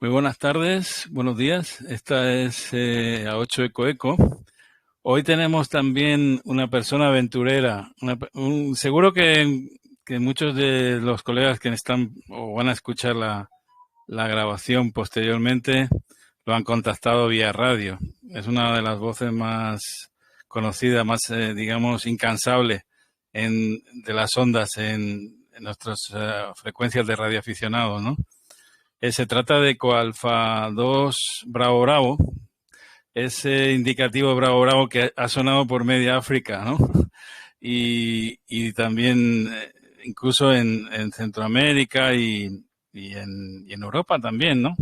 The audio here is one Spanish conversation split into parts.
Muy buenas tardes, buenos días. Esta es A8 Eco Eco. Hoy tenemos también una persona aventurera. Seguro que muchos de los colegas que están o van a escuchar la grabación posteriormente lo han contactado vía radio. Es una de las voces más conocidas, más, digamos, incansable de las ondas en nuestras frecuencias de radioaficionados, ¿no? Se trata de Coalfa 2 Bravo Bravo, ese indicativo Bravo Bravo que ha sonado por media África, ¿no? Y también incluso en Centroamérica y en Europa también, ¿no?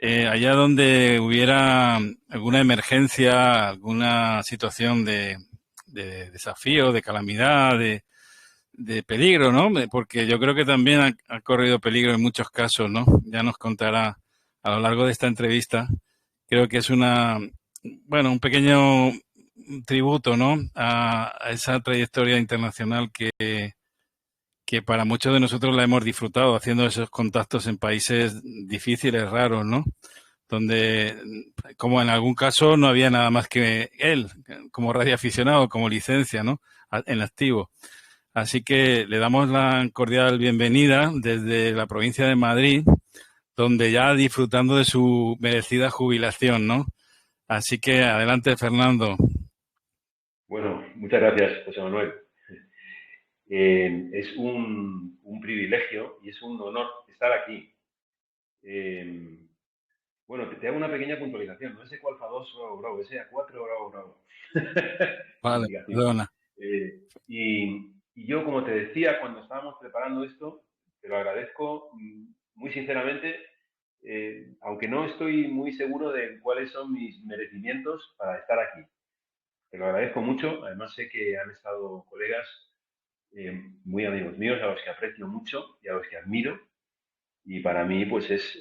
Allá donde hubiera alguna emergencia, alguna situación de desafío, de calamidad, de peligro, ¿no? Porque yo creo que también ha corrido peligro en muchos casos, ¿no? Ya nos contará a lo largo de esta entrevista. Creo que es bueno, un pequeño tributo, ¿no? A esa trayectoria internacional que para muchos de nosotros la hemos disfrutado haciendo esos contactos en países difíciles, raros, ¿no? Donde, como en algún caso, no había nada más que él, como radioaficionado, como licencia, ¿no? En activo. Así que le damos la cordial bienvenida desde la provincia de Madrid, donde ya disfrutando de su merecida jubilación, ¿no? Así que adelante, Fernando. Bueno, muchas gracias, José Manuel. Es un privilegio y es un honor estar aquí. Eh, bueno, te hago una pequeña puntualización. No es Equalfa 2 Bravo Bravo, es EA4 Bravo Bravo. La Vale, indicación. perdona. Y yo, como te decía, cuando estábamos preparando esto, te lo agradezco muy sinceramente, aunque no estoy muy seguro de cuáles son mis merecimientos para estar aquí. Te lo agradezco mucho. Además, sé que han estado colegas muy amigos míos, a los que aprecio mucho y a los que admiro. Y para mí, pues es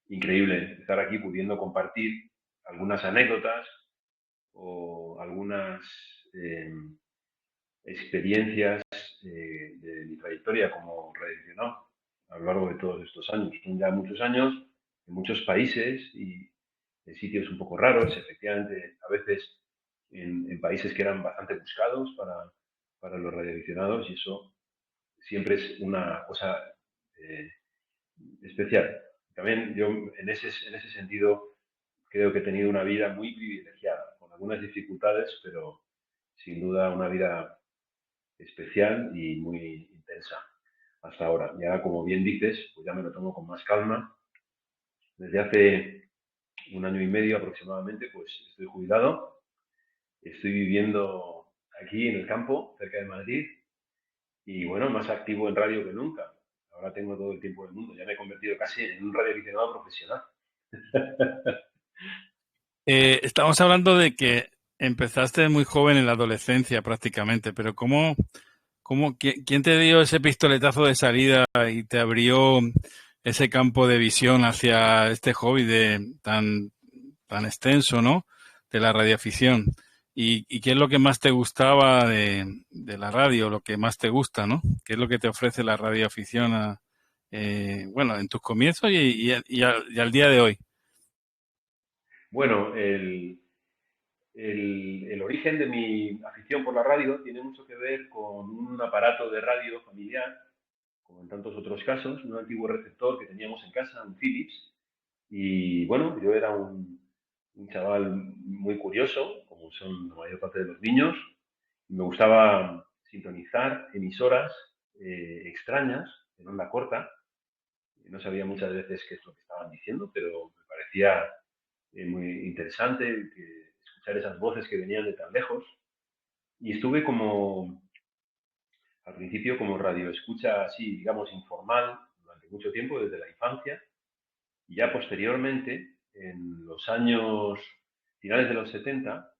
increíble estar aquí pudiendo compartir algunas anécdotas o algunas eh, experiencias de mi trayectoria como radioaficionado a lo largo de todos estos años. Son ya muchos años, en muchos países y en sitios un poco raros, efectivamente, a veces en países que eran bastante buscados para los radioaficionados, y eso siempre es una cosa eh, especial. También yo en ese sentido creo que he tenido una vida muy privilegiada, con algunas dificultades, pero sin duda una vida especial y muy intensa hasta ahora. Ya, como bien dices, pues ya me lo tomo con más calma. Desde hace un año y medio aproximadamente, pues estoy jubilado, estoy viviendo aquí en el campo, cerca de Madrid, y bueno, más activo en radio que nunca. Ahora tengo todo el tiempo del mundo. Ya me he convertido casi en un radioaficionado profesional. Estamos hablando de que empezaste muy joven en la adolescencia prácticamente, pero ¿quién te dio ese pistoletazo de salida y te abrió ese campo de visión hacia este hobby tan extenso, ¿no? De la radioafición. ¿Y qué es lo que más te gustaba de la radio, lo que más te gusta, ¿no? ¿Qué es lo que te ofrece la radioafición, bueno, en tus comienzos y al día de hoy? Bueno, el origen de mi afición por la radio tiene mucho que ver con un aparato de radio familiar, como en tantos otros casos, un antiguo receptor que teníamos en casa, un Philips. Y bueno, yo era un chaval muy curioso, como son la mayor parte de los niños. Me gustaba sintonizar emisoras extrañas, en onda corta. No sabía muchas veces qué es lo que estaban diciendo, pero me parecía muy interesante escuchar esas voces que venían de tan lejos. Y estuve como, al principio, como radioescucha así, digamos, informal, durante mucho tiempo, desde la infancia. Y ya posteriormente, en los años finales de los 70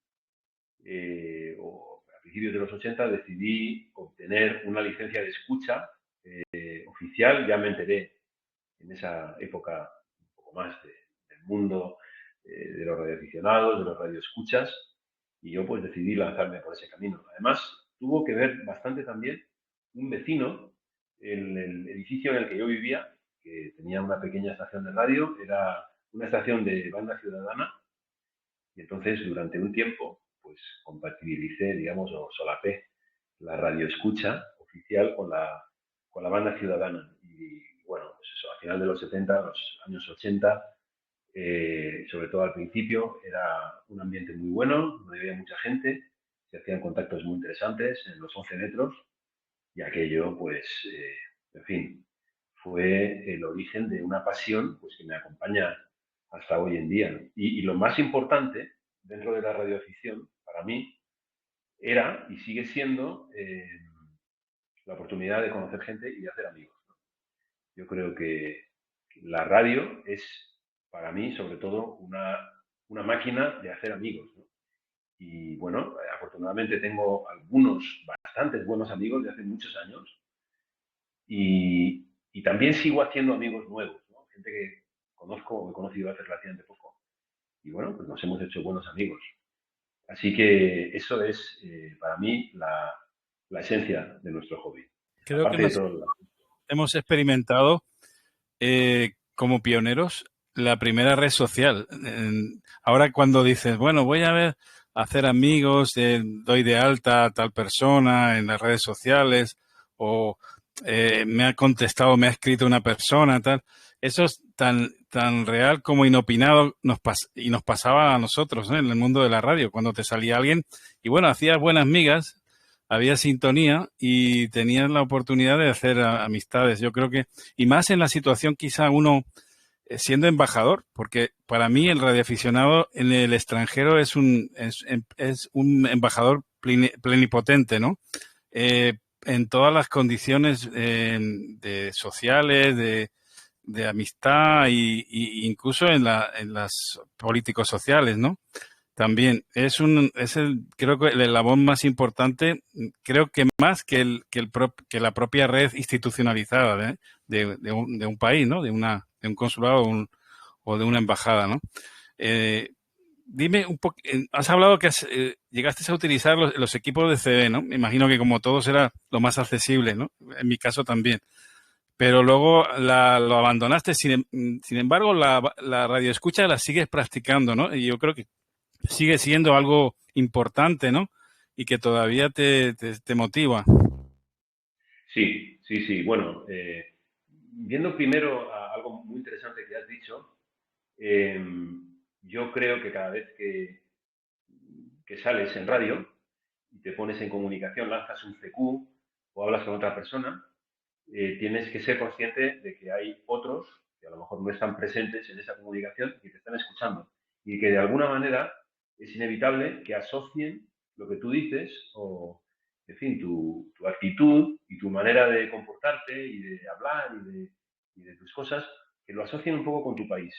o a principios de los 80, decidí obtener una licencia de escucha oficial. Ya me enteré en esa época un poco más del mundo de los radioaficionados, de los radioescuchas, y yo pues decidí lanzarme por ese camino. Además, tuvo que ver bastante también un vecino en el edificio en el que yo vivía, que tenía una pequeña estación de radio, era una estación de banda ciudadana, y entonces durante un tiempo pues compatibilicé, digamos, o solapé la radioescucha oficial con la banda ciudadana. Y bueno, pues eso, a final de los 70, los años 80, sobre todo al principio, era un ambiente muy bueno, donde había mucha gente, se hacían contactos muy interesantes en los 11 metros, y aquello, pues, en fin, fue el origen de una pasión pues, que me acompaña hasta hoy en día. Y lo más importante dentro de la radioafición, para mí, era y sigue siendo la oportunidad de conocer gente y de hacer amigos, ¿no? Yo creo que la radio es, para mí, sobre todo, una máquina de hacer amigos, ¿no? Y bueno, afortunadamente tengo algunos, bastantes buenos amigos de hace muchos años, y también sigo haciendo amigos nuevos, ¿no? Gente que conozco o he conocido hace relativamente poco. Y bueno, pues nos hemos hecho buenos amigos. Así que eso es, para mí, la esencia de nuestro hobby. Creo que Aparte de nos todo lo... hemos experimentado como pioneros la primera red social. Ahora cuando dices, bueno, voy a ver, hacer amigos, doy de alta a tal persona en las redes sociales, o me ha contestado, me ha escrito una persona, tal. Eso es tan real como inopinado y nos pasaba a nosotros, ¿no? En el mundo de la radio, cuando te salía alguien y bueno, hacías buenas migas, había sintonía y tenías la oportunidad de hacer amistades. Yo creo que, y más en la situación quizá uno siendo embajador, porque para mí el radioaficionado en el extranjero es un embajador plenipotente, ¿no? En todas las condiciones de sociales, de amistad y incluso en las políticos sociales, ¿no? También creo que el eslabón más importante, creo que más que la propia red institucionalizada, ¿eh? De un país, ¿no? De un consulado o de una embajada, ¿no? Eh, Dime un poco, has hablado que llegaste a utilizar los equipos de CD, ¿no? Me imagino que como todos era lo más accesible, ¿no? En mi caso también. Pero luego lo abandonaste, sin embargo, la radioescucha la sigues practicando, ¿no? Y yo creo que sigue siendo algo importante, ¿no? Y que todavía te motiva. Sí, sí, sí. Bueno, viendo primero a algo muy interesante que has dicho, eh, yo creo que cada vez que sales en radio y te pones en comunicación, lanzas un CQ o hablas con otra persona, tienes que ser consciente de que hay otros que a lo mejor no están presentes en esa comunicación y que te están escuchando. Y que de alguna manera es inevitable que asocien lo que tú dices o, en fin, tu actitud y tu manera de comportarte y de hablar y de tus cosas, que lo asocien un poco con tu país.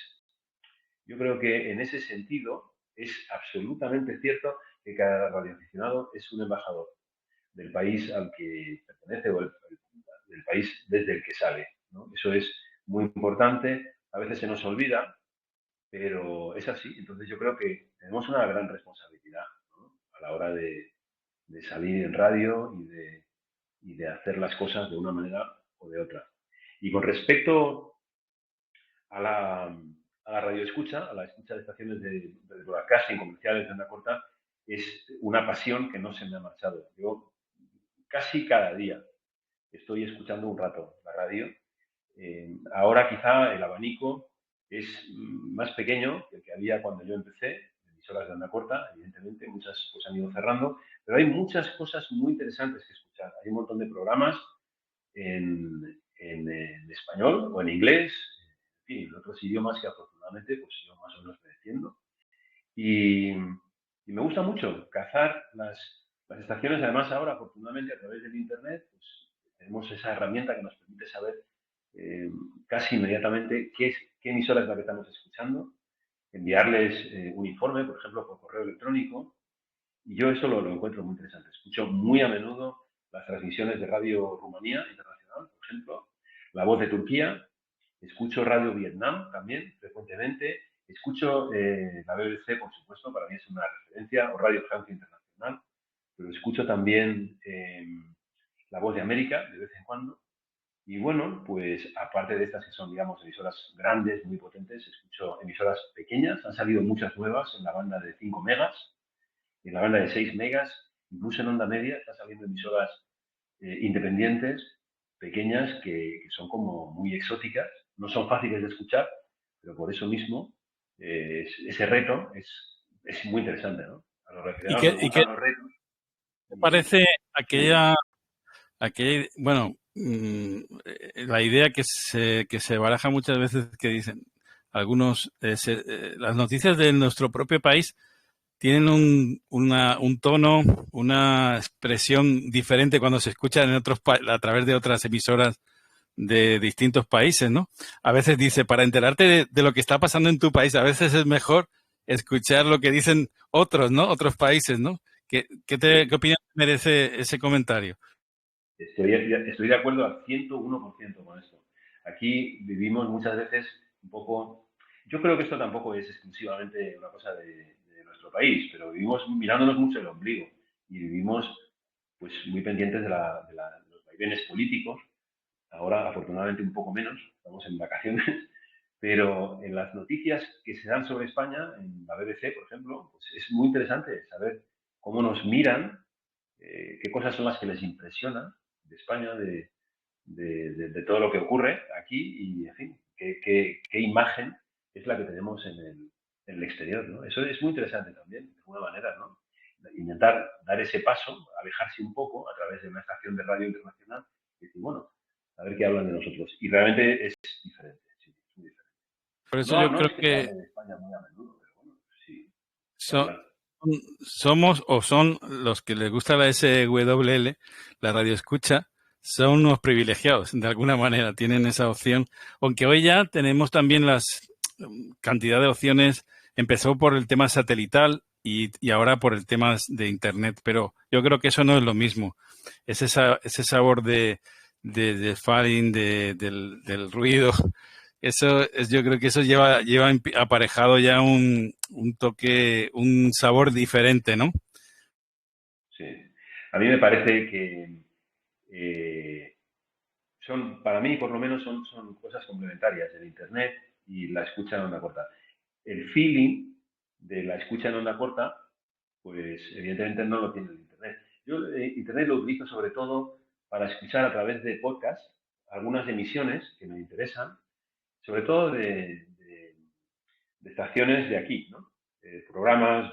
Yo creo que en ese sentido es absolutamente cierto que cada radioaficionado es un embajador del país al que pertenece o del país desde el que sale, ¿no? Eso es muy importante, a veces se nos olvida, pero es así. Entonces yo creo que tenemos una gran responsabilidad, ¿no? A la hora de salir en radio y de hacer las cosas de una manera o de otra. Y con respecto a la radioescucha, a la escucha de estaciones de broadcasting comerciales de onda corta, es una pasión que no se me ha marchado. Yo casi cada día estoy escuchando un rato la radio. Ahora quizá el abanico es más pequeño que el que había cuando yo empecé, emisoras de onda corta, evidentemente, muchas pues han ido cerrando, pero hay muchas cosas muy interesantes que escuchar. Hay un montón de programas en español o en inglés, en fin, en otros idiomas que afortunadamente pues yo más o menos me defiendo. Y, y me gusta mucho cazar las estaciones, además ahora afortunadamente a través del Internet pues, tenemos esa herramienta que nos permite saber eh, casi inmediatamente qué emisora es la que estamos escuchando, enviarles un informe, por ejemplo, por correo electrónico, y yo eso lo encuentro muy interesante. Escucho muy a menudo las transmisiones de Radio Rumanía Internacional, por ejemplo, La Voz de Turquía, escucho Radio Vietnam también frecuentemente, escucho la BBC, por supuesto, para mí es una referencia, o Radio Francia Internacional, pero escucho también La Voz de América de vez en cuando, Y bueno, pues aparte de estas que son, digamos, emisoras grandes, muy potentes, escucho emisoras pequeñas. Han salido muchas nuevas en la banda de 5 megas, en la banda de 6 megas, incluso en onda media están saliendo emisoras independientes, pequeñas, que son como muy exóticas. No son fáciles de escuchar, pero por eso mismo ese reto es muy interesante, ¿no? A los ¿Y refineros qué, nos y qué gustan los retos te y parece sí, bueno, la idea que se baraja muchas veces que dicen algunos, las noticias de nuestro propio país tienen un tono, una expresión diferente cuando se escuchan en a través de otras emisoras de distintos países, ¿no? A veces dice, para enterarte de lo que está pasando en tu país, a veces es mejor escuchar lo que dicen otros, ¿no? Otros países, ¿no? ¿Qué sí. opinión merece ese comentario? Estoy de acuerdo al 101% con esto. Aquí vivimos muchas veces un poco. Yo creo que esto tampoco es exclusivamente una cosa de nuestro país, pero vivimos mirándonos mucho el ombligo y vivimos pues muy pendientes de los vaivenes políticos. Ahora, afortunadamente, un poco menos, estamos en vacaciones, pero en las noticias que se dan sobre España, en la BBC, por ejemplo, pues es muy interesante saber cómo nos miran, qué cosas son las que les impresionan de España, de todo lo que ocurre aquí y, en fin, qué imagen es la que tenemos en el exterior, ¿no? Eso es muy interesante también, de alguna manera, ¿no? Intentar dar ese paso, alejarse un poco a través de una estación de radio internacional y decir, bueno, a ver qué hablan de nosotros. Y realmente es diferente, sí, es muy diferente. Por eso No, yo no creo es que se que hable de España muy a menudo, pero bueno, sí, se so- habla. somos o son los que les gusta la SWL, la radio escucha, son unos privilegiados, de alguna manera, tienen esa opción. Aunque hoy ya tenemos también las cantidad de opciones, empezó por el tema satelital y ahora por el tema de Internet, pero yo creo que eso no es lo mismo. Ese sabor de falling, del ruido, yo creo que eso lleva aparejado ya un toque, un sabor diferente, ¿no? Sí. A mí me parece que eh, son, para mí por lo menos, son cosas complementarias, el Internet y la escucha en onda corta. El feeling de la escucha en onda corta, pues evidentemente no lo tiene el Internet. Yo Internet lo utilizo sobre todo para escuchar a través de podcast algunas emisiones que me interesan, sobre todo de estaciones de aquí, ¿no? Programas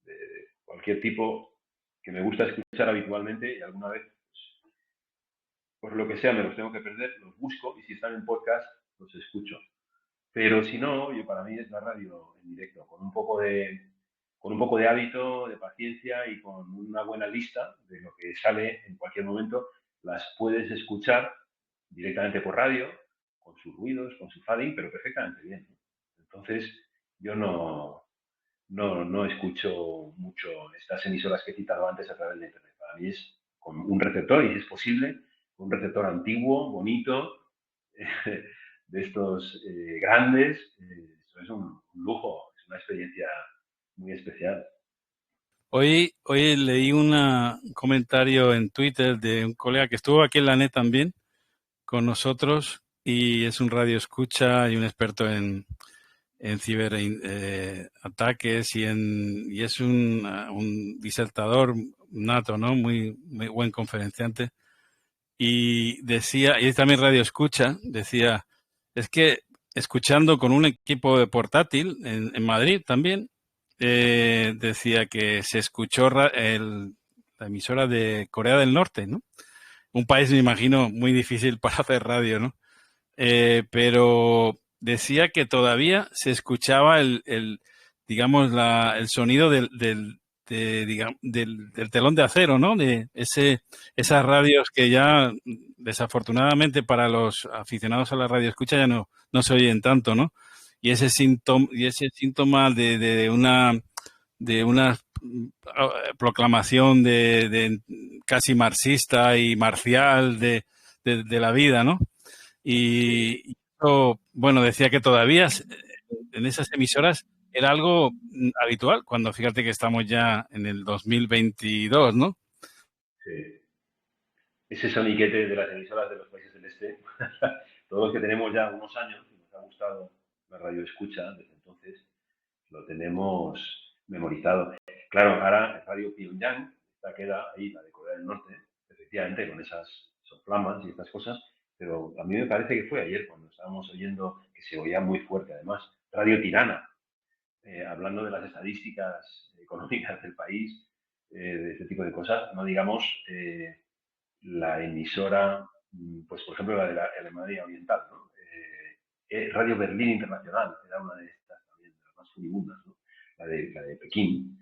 de cualquier tipo que me gusta escuchar habitualmente y alguna vez, por lo que sea, me los tengo que perder, los busco y si están en podcast, los escucho. Pero si no, yo para mí es la radio en directo, con un poco de hábito, de paciencia y con una buena lista de lo que sale en cualquier momento, las puedes escuchar directamente por radio, con sus ruidos, con su fading, pero perfectamente bien, ¿no? Entonces, yo no escucho mucho estas emisoras que he citado antes a través de Internet. Para mí es con un receptor, y si es posible, un receptor antiguo, bonito, de estos grandes. Esto es un lujo, es una experiencia muy especial. Hoy leí un comentario en Twitter de un colega que estuvo aquí en la NET también con nosotros y es un radio escucha y un experto en ciberataques y es un disertador nato, ¿no? Muy buen conferenciante. Y decía, y también radio escucha, decía, es que escuchando con un equipo de portátil en Madrid también, decía que se escuchó la emisora de Corea del Norte, ¿no? Un país, me imagino, muy difícil para hacer radio, ¿no? Pero decía que todavía se escuchaba digamos, el sonido del telón de acero, ¿no? Esas radios que ya, desafortunadamente para los aficionados a la radio escucha ya no se oyen tanto, ¿no? Y ese síntoma de una proclamación de casi marxista y marcial de la vida, ¿no? Sí, Y eso, bueno, decía que todavía en esas emisoras era algo habitual, cuando fíjate que estamos ya en el 2022, ¿no? sí. Ese soniquete de las emisoras de los países del este, todos los que tenemos ya unos años y nos ha gustado la radio escucha, desde entonces lo tenemos memorizado. Claro, ahora Radio Pyongyang, esta queda ahí, la de Corea del Norte, efectivamente, con esas soflamas y estas cosas, pero a mí me parece que fue ayer cuando estábamos oyendo, que se oía muy fuerte además, Radio Tirana, hablando de las estadísticas económicas del país, de este tipo de cosas, no digamos la emisora, pues por ejemplo la de la Alemania Oriental, ¿no? Radio Berlín Internacional era una de estas también, de las más furibundas, ¿no? La de Pekín.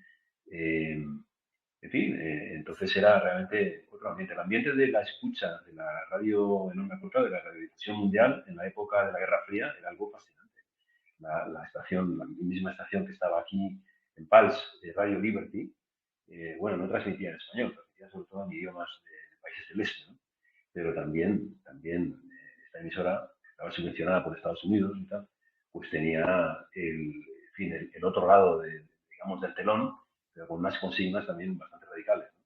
En fin, entonces era realmente otro ambiente. El ambiente de la escucha de la radio en onda corta, de la radiodifusión mundial en la época de la Guerra Fría era algo fascinante. La estación, la misma estación que estaba aquí en Pals, Radio Liberty, bueno, no transmitía en español, transmitía sobre todo en idiomas de países del este, ¿no? Pero también esta emisora estaba subvencionada por Estados Unidos y tal, pues tenía en fin, el otro lado digamos, del telón, pero con unas consignas también bastante radicales, ¿no?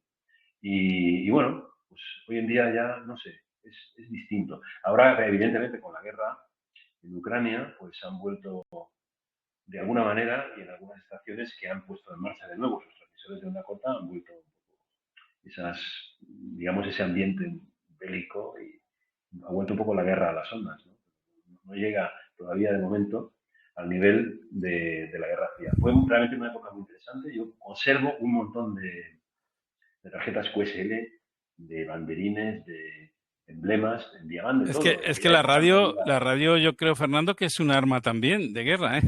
Y bueno, pues hoy en día ya, no sé, es distinto. Ahora, evidentemente, con la guerra en Ucrania, pues han vuelto de alguna manera y en algunas estaciones que han puesto en marcha de nuevo sus transmisores de onda corta han vuelto esas, digamos, ese ambiente bélico y ha vuelto un poco la guerra a las ondas, ¿no? No llega todavía de momento al nivel de la Guerra Fría. Fue realmente una época muy interesante. Yo conservo un montón de tarjetas QSL, de banderines, de emblemas, enviaban de todo. En Es que aquella época no había, la radio, yo creo, Fernando, que es un arma también de guerra, ¿eh?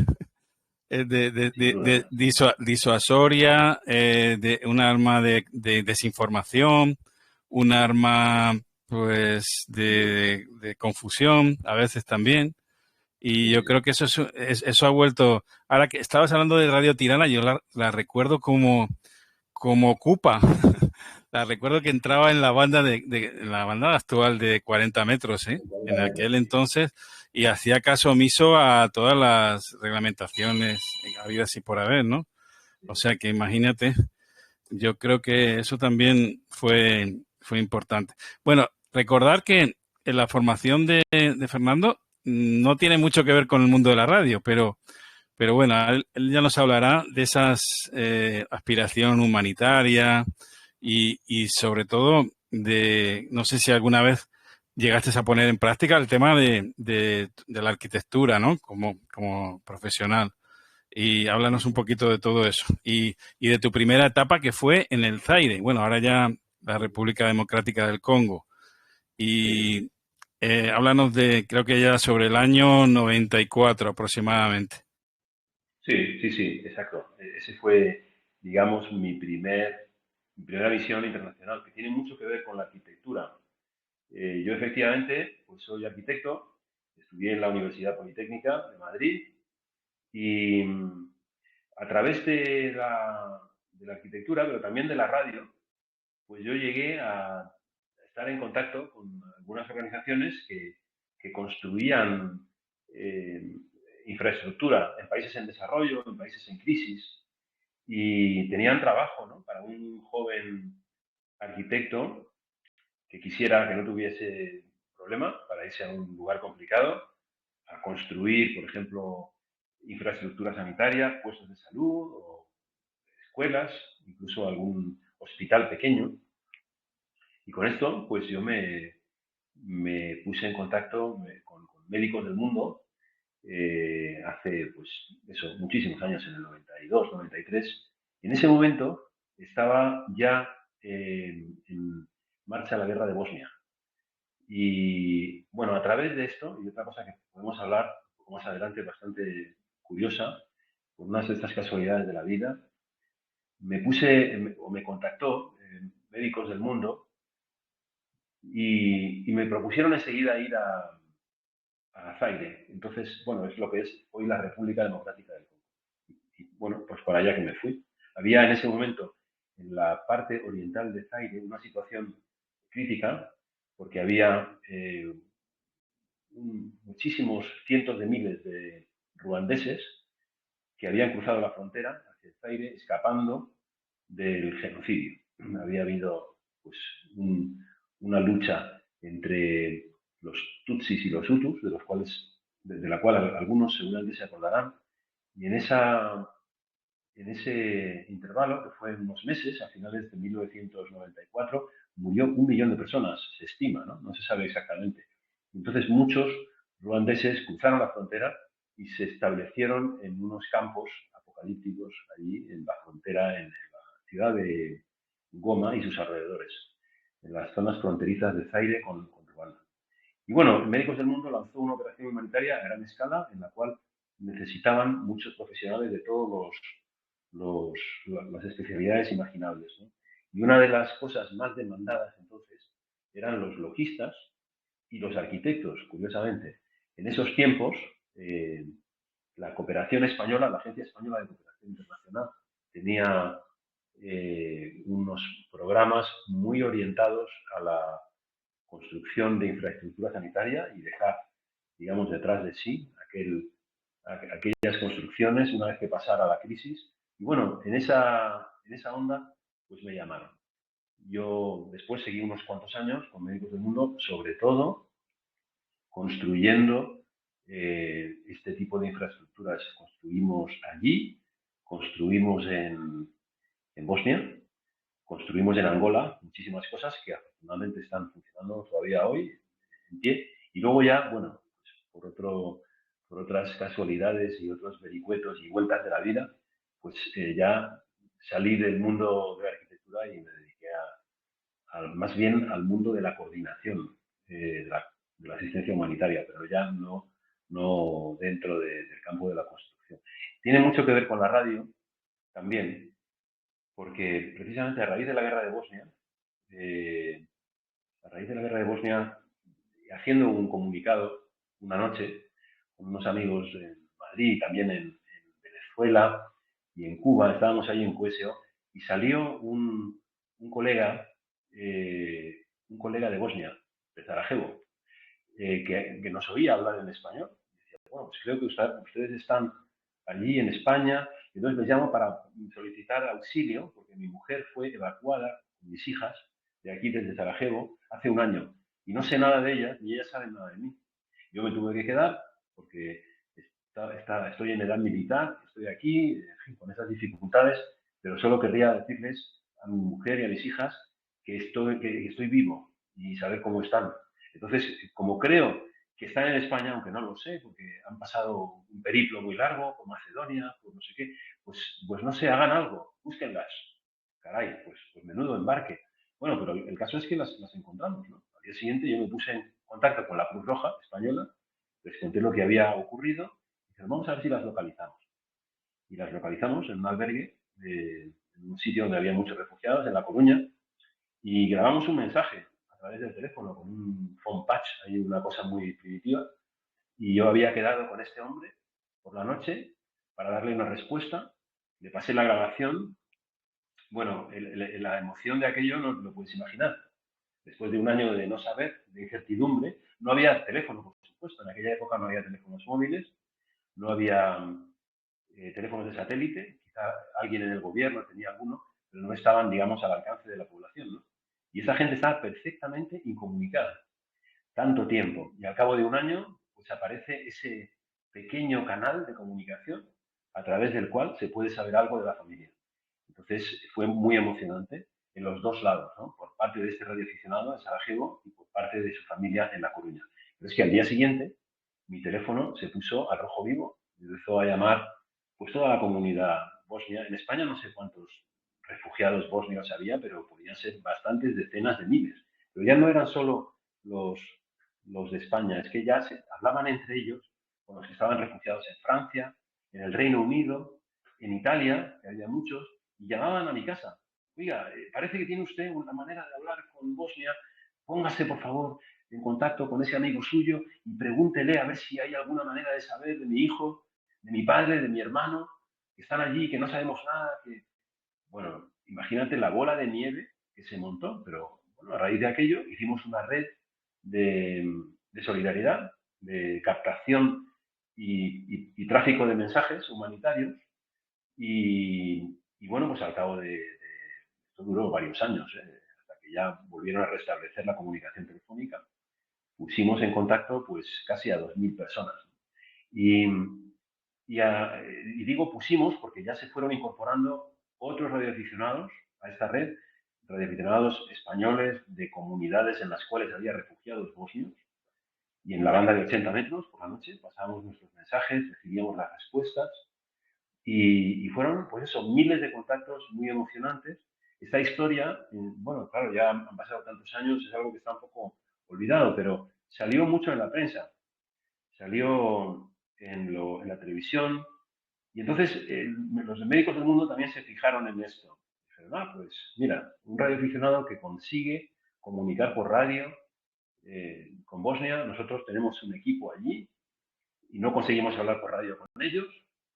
sin duda, Disuasoria, de un arma de desinformación, un arma, pues, sin duda. de confusión, a veces también. Y Sí, yo creo sí. que eso ha vuelto. Ahora que estabas hablando de Radio Tirana, yo la recuerdo como Ocupa. La recuerdo que entraba en la banda en la banda actual de 40 metros, ¿eh? En aquel Sí. entonces, y hacía caso omiso a todas las reglamentaciones habidas y por haber, ¿no? O sea que imagínate, yo creo que eso también fue importante. Bueno, recordar que en la formación de Fernando no tiene mucho que ver con el mundo de la radio, pero bueno, él ya nos hablará de esas aspiración humanitaria y sobre todo de, no sé si alguna vez llegaste a poner en práctica el tema de la arquitectura, ¿no? Como profesional. Y háblanos un poquito de todo eso. Y de tu primera etapa que fue en el Zaire. Bueno, ahora ya la República Democrática del Congo. Sí. Y háblanos de, creo que ya sobre el año 94 aproximadamente. Sí, sí, sí, exacto. Ese fue, digamos, mi primera visión internacional, que tiene mucho que ver con la arquitectura. Yo efectivamente, pues soy arquitecto, estudié en la Universidad Politécnica de Madrid y a través de la arquitectura, pero también de la radio, pues yo llegué a estar en contacto con algunas organizaciones que construían eh, infraestructura en países en desarrollo, en países en crisis, y tenían trabajo, ¿no? Para un joven arquitecto que no tuviese problema para irse a un lugar complicado, a construir, por ejemplo, infraestructura sanitaria, puestos de salud o escuelas, incluso algún hospital pequeño. Y con esto, pues yo me puse en contacto con médicos del mundo hace, pues, eso, muchísimos años, en el 92, 93. Y en ese momento estaba ya en marcha la guerra de Bosnia. Y bueno, a través de esto, y otra cosa que podemos hablar un poco más adelante, bastante curiosa, por unas de estas casualidades de la vida, me contactó médicos del mundo y me propusieron enseguida ir a Zaire. Entonces, bueno, es lo que es hoy la República Democrática del Congo. Y bueno, pues para allá que me fui. Había en ese momento, en la parte oriental de Zaire, una situación crítica, porque había muchísimos cientos de miles de ruandeses que habían cruzado la frontera hacia el Zaire escapando del genocidio. Había habido pues, una lucha entre los Tutsis y los Hutus, de la cual algunos seguramente se acordarán. Y en ese intervalo, que fue unos meses, a finales de 1994, murió 1 millón de personas, se estima, ¿no? No se sabe exactamente. Entonces muchos ruandeses cruzaron la frontera y se establecieron en unos campos apocalípticos allí en la frontera, en la ciudad de Goma y sus alrededores, en las zonas fronterizas de Zaire con Ruanda. Y bueno, Médicos del Mundo lanzó una operación humanitaria a gran escala en la cual necesitaban muchos profesionales de todos las especialidades imaginables, ¿no? Y una de las cosas más demandadas entonces eran los logistas y los arquitectos, curiosamente. En esos tiempos, la cooperación española, la Agencia Española de Cooperación Internacional, tenía unos programas muy orientados a la construcción de infraestructura sanitaria y dejar, digamos, detrás de sí aquellas construcciones una vez que pasara la crisis. Y bueno, en esa onda, pues me llamaron. Yo después seguí unos cuantos años con Médicos del Mundo, sobre todo construyendo este tipo de infraestructuras. Construimos allí, construimos en Bosnia, construimos en Angola muchísimas cosas que afortunadamente están funcionando todavía hoy en pie. Y luego ya, bueno, pues por otras casualidades y otros vericuetos y vueltas de la vida, pues ya salí del mundo de la arquitectura y me dediqué más bien al mundo de la coordinación de la asistencia humanitaria, pero ya no dentro del campo de la construcción. Tiene mucho que ver con la radio también, porque precisamente a raíz de la guerra de Bosnia, eh, a raíz de la guerra de Bosnia, haciendo un comunicado una noche con unos amigos en Madrid, también en Venezuela y en Cuba, estábamos ahí en QSO, y salió un colega de Bosnia, de Sarajevo, que nos oía hablar en español. Y decía, bueno, pues creo que ustedes están allí en España, y entonces les llamo para solicitar auxilio, porque mi mujer fue evacuada con mis hijas de aquí desde Sarajevo hace un año, y no sé nada de ellas, ni ellas saben nada de mí. Yo me tuve que quedar porque estoy en edad militar, estoy aquí, en fin, con esas dificultades, pero solo querría decirles a mi mujer y a mis hijas que estoy vivo y saber cómo están. Entonces, como creo que están en España, aunque no lo sé, porque han pasado un periplo muy largo por Macedonia, por no sé qué, pues no sé, hagan algo, búsquenlas. Caray, pues menudo embarque. Bueno, pero el caso es que las encontramos, ¿no? Al día siguiente yo me puse en contacto con la Cruz Roja española, les conté lo que había ocurrido y dijeron, vamos a ver si las localizamos. Y las localizamos en un albergue, en un sitio donde había muchos refugiados, en La Coruña, y grabamos un mensaje a través del teléfono con un phone patch, hay una cosa muy primitiva, y yo había quedado con este hombre por la noche para darle una respuesta, le pasé la grabación. Bueno, la emoción de aquello no lo puedes imaginar. Después de un año de no saber, de incertidumbre, no había teléfono, por supuesto, en aquella época no había teléfonos móviles, no había teléfonos de satélite, quizá alguien en el gobierno tenía alguno, pero no estaban, digamos, al alcance de la población, ¿no? Y esa gente estaba perfectamente incomunicada, tanto tiempo. Y al cabo de un año, pues aparece ese pequeño canal de comunicación a través del cual se puede saber algo de la familia. Entonces fue muy emocionante en los dos lados, ¿no? Por parte de este radioaficionado en Sarajevo y por parte de su familia en La Coruña. Pero es que al día siguiente mi teléfono se puso al rojo vivo y empezó a llamar pues toda la comunidad bosnia. En España no sé cuántos refugiados bosnios había, pero podían ser bastantes decenas de miles. Pero ya no eran solo los de España, es que ya se hablaban entre ellos con los que estaban refugiados en Francia, en el Reino Unido, en Italia, que había muchos, y llamaban a mi casa. Oiga, parece que tiene usted una manera de hablar con Bosnia, póngase por favor en contacto con ese amigo suyo y pregúntele a ver si hay alguna manera de saber de mi hijo, de mi padre, de mi hermano, que están allí, que no sabemos nada, que... Bueno, imagínate la bola de nieve que se montó, pero bueno, a raíz de aquello hicimos una red de solidaridad, de captación y tráfico de mensajes humanitarios y bueno, pues al cabo esto duró varios años, hasta que ya volvieron a restablecer la comunicación telefónica. pusimos en contacto pues casi a 2.000 personas. Y, y digo pusimos porque ya se fueron incorporando otros radioaficionados a esta red, radioaficionados españoles de comunidades en las cuales había refugiados bosnios, y en la banda de 80 metros por la noche pasábamos nuestros mensajes, recibíamos las respuestas y fueron, pues eso, miles de contactos muy emocionantes. Esta historia, bueno, claro, ya han pasado tantos años, es algo que está un poco olvidado, pero salió mucho en la prensa, salió en la televisión, y entonces los médicos del mundo también se fijaron en esto. Dijeron, pues mira, un radioaficionado que consigue comunicar por radio con Bosnia, nosotros tenemos un equipo allí y no conseguimos hablar por radio con ellos.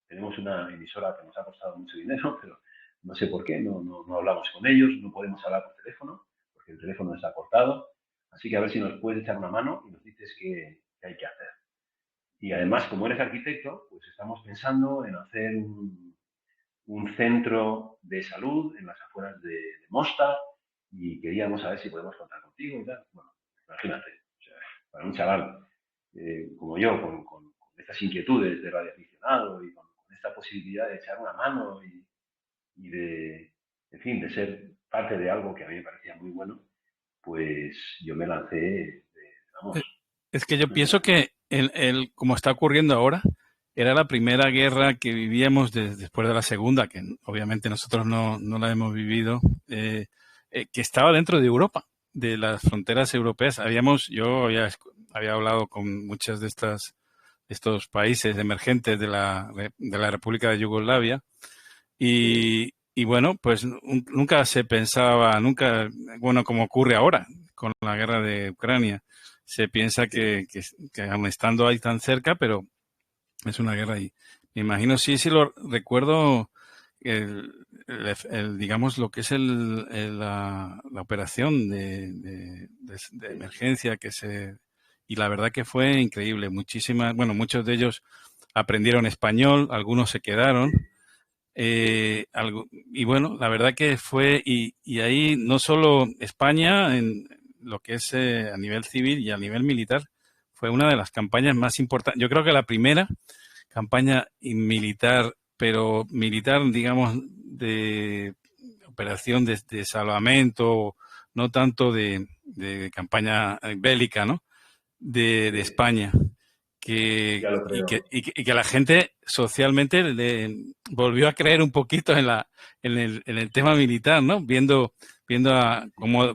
Tenemos una emisora que nos ha costado mucho dinero, pero no sé por qué, no hablamos con ellos, no podemos hablar por teléfono, porque el teléfono está cortado. Así que a ver si nos puedes echar una mano y nos dices qué hay que hacer. Y además, como eres arquitecto, pues estamos pensando en hacer un centro de salud en las afueras de Mostar y queríamos saber si podemos contar contigo y tal. Bueno, imagínate, o sea, para un chaval como yo, con estas inquietudes de radioaficionado y con esta posibilidad de echar una mano y de, en fin, de ser parte de algo que a mí me parecía muy bueno, pues yo me lancé, vamos. Eh, Es que yo pienso que como está ocurriendo ahora, era la primera guerra que vivíamos después de la segunda, que obviamente nosotros no la hemos vivido, que estaba dentro de Europa, de las fronteras europeas. Había hablado con muchas de estos países emergentes de la República de Yugoslavia y bueno, pues nunca se pensaba, bueno, como ocurre ahora con la guerra de Ucrania, se piensa que aun estando ahí tan cerca, pero es una guerra y me imagino, sí lo recuerdo, digamos, lo que es la operación de emergencia y la verdad que fue increíble. Bueno, muchos de ellos aprendieron español, algunos se quedaron. Y bueno, la verdad que y ahí no solo España, en lo que es a nivel civil y a nivel militar, fue una de las campañas más importantes. Yo creo que la primera campaña militar, pero militar, digamos, de operación de salvamento, no tanto de campaña bélica, ¿no? De España Ya lo creo. y que la gente socialmente le volvió a creer un poquito en el tema militar, ¿no? Viendo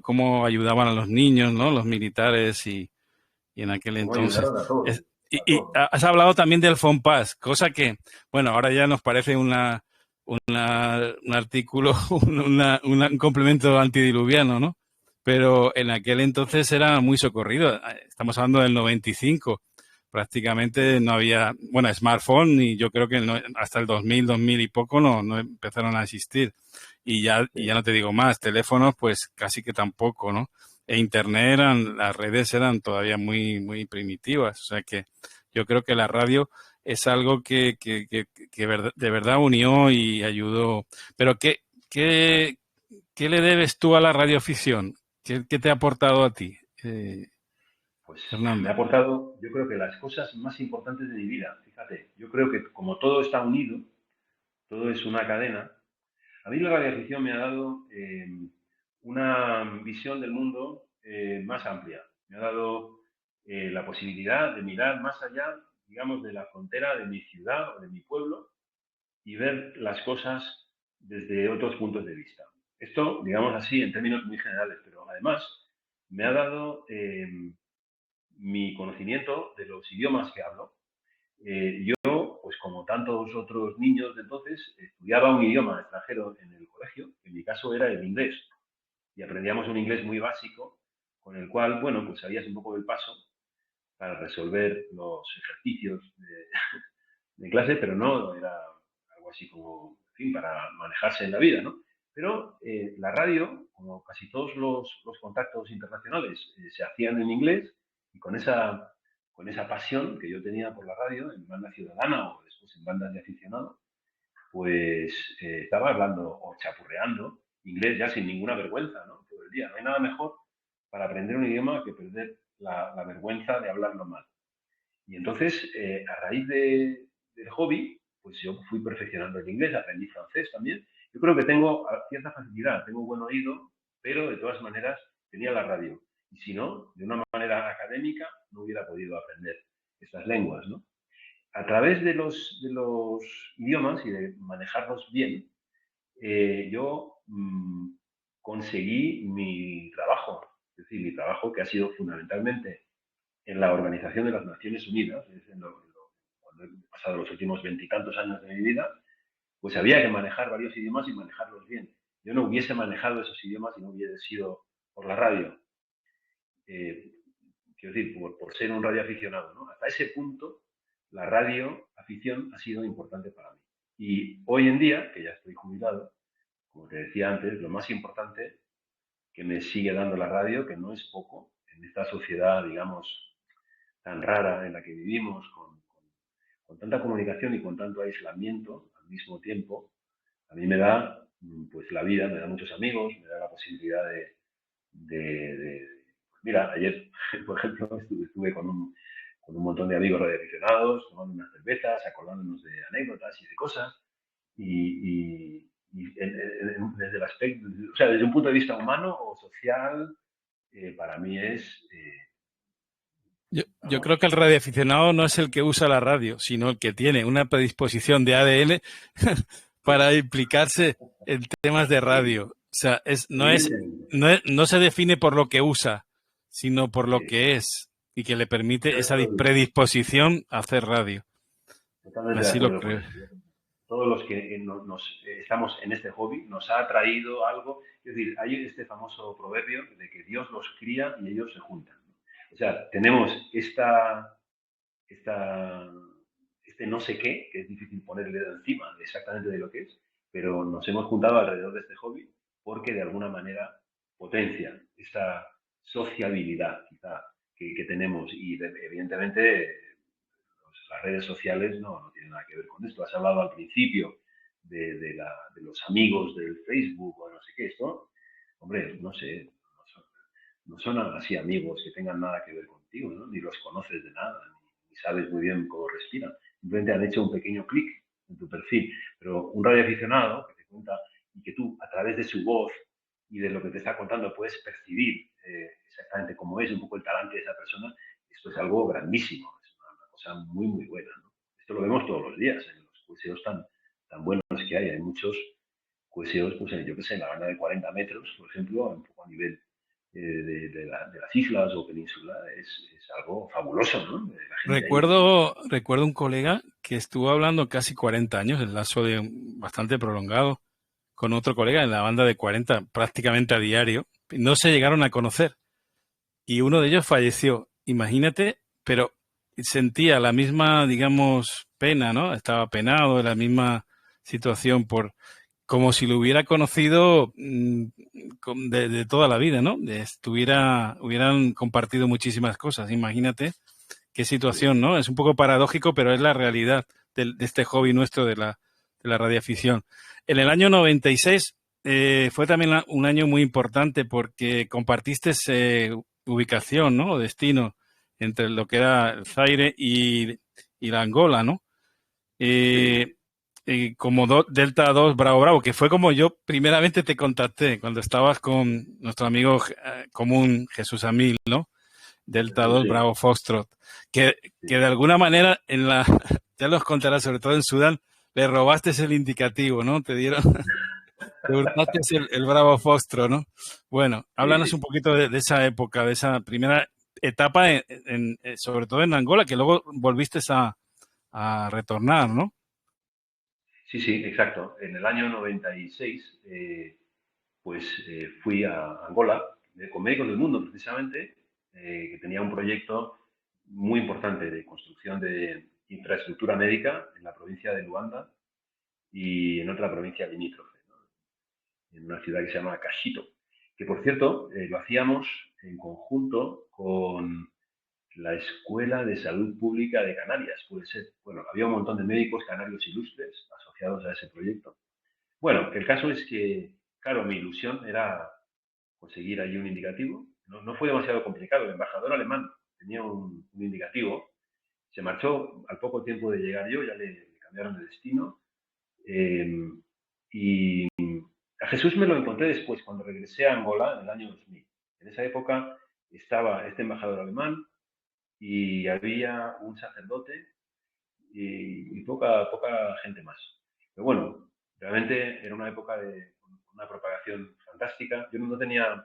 cómo ayudaban a los niños, ¿no? Los militares y en aquel Cómo entonces. ayudaron a todos, a Y todos. has hablado también del FONPAS, cosa que, bueno, ahora ya nos parece un artículo, un complemento antidiluviano, ¿no? Pero en aquel entonces era muy socorrido. Estamos hablando del 95. Prácticamente no había, bueno, smartphone y yo creo que hasta el 2000 y poco no empezaron a existir. Y ya Sí. no te digo más, teléfonos pues casi que tampoco, ¿no? E internet las redes eran todavía muy primitivas. O sea que yo creo que la radio es algo de verdad unió y ayudó. Pero qué, ¿qué le debes tú a la radioficción? ¿Qué te ha aportado a ti, Pues me ha Fernando? aportado, yo creo que las cosas más importantes de mi vida. Fíjate, yo creo que como todo está unido, todo es una cadena. A mí la radioafición me ha dado una visión del mundo más amplia. Me ha dado la posibilidad de mirar más allá, digamos, de la frontera de mi ciudad o de mi pueblo y ver las cosas desde otros puntos de vista. Esto, digamos así, en términos muy generales, pero además me ha dado mi conocimiento de los idiomas que hablo. Yo, pues como tantos otros niños de entonces, estudiaba un idioma extranjero en el colegio, en mi caso era el inglés, y aprendíamos un inglés muy básico, con el cual, bueno, pues sabías un poco del paso para resolver los ejercicios de clase, pero no era algo así como, en fin, para manejarse en la vida, ¿no? Pero la radio, como casi todos los contactos internacionales, se hacían en inglés y con esa pasión que yo tenía por la radio en banda ciudadana o después en bandas de aficionado, pues estaba hablando o chapurreando inglés ya sin ninguna vergüenza, ¿no? Todo el día. No hay nada mejor para aprender un idioma que perder la vergüenza de hablarlo mal. Y entonces, a raíz del hobby, pues yo fui perfeccionando el inglés, aprendí francés también. Yo creo que tengo cierta facilidad, tengo buen oído, pero de todas maneras tenía la radio. Y si no, de una manera académica, no hubiera podido aprender estas lenguas, ¿no? A través de los idiomas y de manejarlos bien, yo conseguí mi trabajo, es decir, mi trabajo que ha sido fundamentalmente en la Organización de las Naciones Unidas, cuando he pasado los últimos veintitantos años de mi vida, pues había que manejar varios idiomas y manejarlos bien. Yo no hubiese manejado esos idiomas si no hubiese sido por la radio. Eh, Quiero decir, por ser un radioaficionado, ¿no? Hasta ese punto, la radioafición ha sido importante para mí. Y hoy en día, que ya estoy jubilado, como te decía antes, lo más importante que me sigue dando la radio, que no es poco, en esta sociedad, digamos, tan rara en la que vivimos, con tanta comunicación y con tanto aislamiento al mismo tiempo, a mí me da pues la vida, me da muchos amigos, me da la posibilidad mira, ayer, por ejemplo, estuve con un montón de amigos radioaficionados, tomando unas cervezas, acordándonos de anécdotas y de cosas, y desde el aspecto, o sea, desde un punto de vista humano o social, para mí es, Yo vamos, creo que el radioaficionado no es el que usa la radio, sino el que tiene una predisposición de ADN para implicarse en temas de sí, radio. O sea, evidentemente, no se define por lo que usa, sino por lo sí, que es y que le permite yo esa lo he dicho, predisposición a hacer radio. totalmente de Así lo acuerdo con creo. eso. Todos los que estamos en este hobby nos ha traído algo. Es decir, hay este famoso proverbio de que Dios los cría y ellos se juntan. O sea, tenemos esta, este no sé qué, que es difícil poner el dedo encima de exactamente de lo que es, pero nos hemos juntado alrededor de este hobby porque de alguna manera potencia esta sociabilidad quizá que tenemos y evidentemente las redes sociales no tienen nada que ver con esto. Has hablado al principio de los amigos del Facebook o no sé qué, esto, hombre, no sé, no son así amigos que tengan nada que ver contigo, ¿no? Ni los conoces de nada, ni sabes muy bien cómo respiran. Simplemente han hecho un pequeño clic en tu perfil. Pero un radioaficionado que te cuenta y que tú, a través de su voz y de lo que te está contando, puedes percibir exactamente cómo es un poco el talante de esa persona, esto es algo grandísimo, es una cosa muy, muy buena, ¿no? Esto lo vemos todos los días en los museos tan buenos que hay. Hay muchos cohesiones, pues yo qué sé, en la banda de 40 metros, por ejemplo, un poco a nivel de las islas o península, es algo fabuloso, ¿no? La gente ahí. Recuerdo un colega que estuvo hablando casi 40 años, el lazo de bastante prolongado, con otro colega en la banda de 40 prácticamente a diario. No se llegaron a conocer y uno de ellos falleció. Imagínate, pero sentía la misma, digamos, pena, ¿no? Estaba penado de la misma situación por como si lo hubiera conocido de toda la vida, ¿no? Hubieran compartido muchísimas cosas. Imagínate qué situación, Sí, ¿no? Es un poco paradójico, pero es la realidad de este hobby nuestro de la radioafición. En el año 96 fue también un año muy importante porque compartiste ubicación, ¿no? O destino entre lo que era el Zaire y la Angola, ¿no? sí, Eh, como Delta 2 Bravo Bravo, que fue como yo primeramente te contacté cuando estabas con nuestro amigo común Jesús Amil, ¿no? Delta Jesús, 2 sí, Bravo Foxtrot, que sí. de alguna manera ya los contarás, sobre todo en Sudán, le robaste el indicativo, ¿no? Te hurtaste el Bravo Foxtrot, ¿no? Bueno, Sí, háblanos un sí. poquito de esa época, de esa primera etapa, sobre todo en Angola, que luego volviste a retornar, ¿no? Sí, sí, exacto. En el año 96, pues fui a Angola con Médicos del Mundo, precisamente, que tenía un proyecto muy importante de construcción de infraestructura médica en la provincia de Luanda y en otra provincia limítrofe, ¿no? En una ciudad que se llama Cachito, que por cierto lo hacíamos en conjunto con la Escuela de Salud Pública de Canarias, puede ser. Bueno, había un montón de médicos canarios ilustres asociados a ese proyecto. Bueno, el caso es que, claro, mi ilusión era conseguir allí un indicativo, no fue demasiado complicado. El embajador alemán tenía un indicativo, se marchó al poco tiempo de llegar yo, ya le cambiaron de destino. Y a Jesús me lo encontré después, cuando regresé a Angola en el año 2000. En esa época estaba este embajador alemán y había un sacerdote y poca gente más. Pero bueno, realmente era una época de una propagación fantástica. Yo no tenía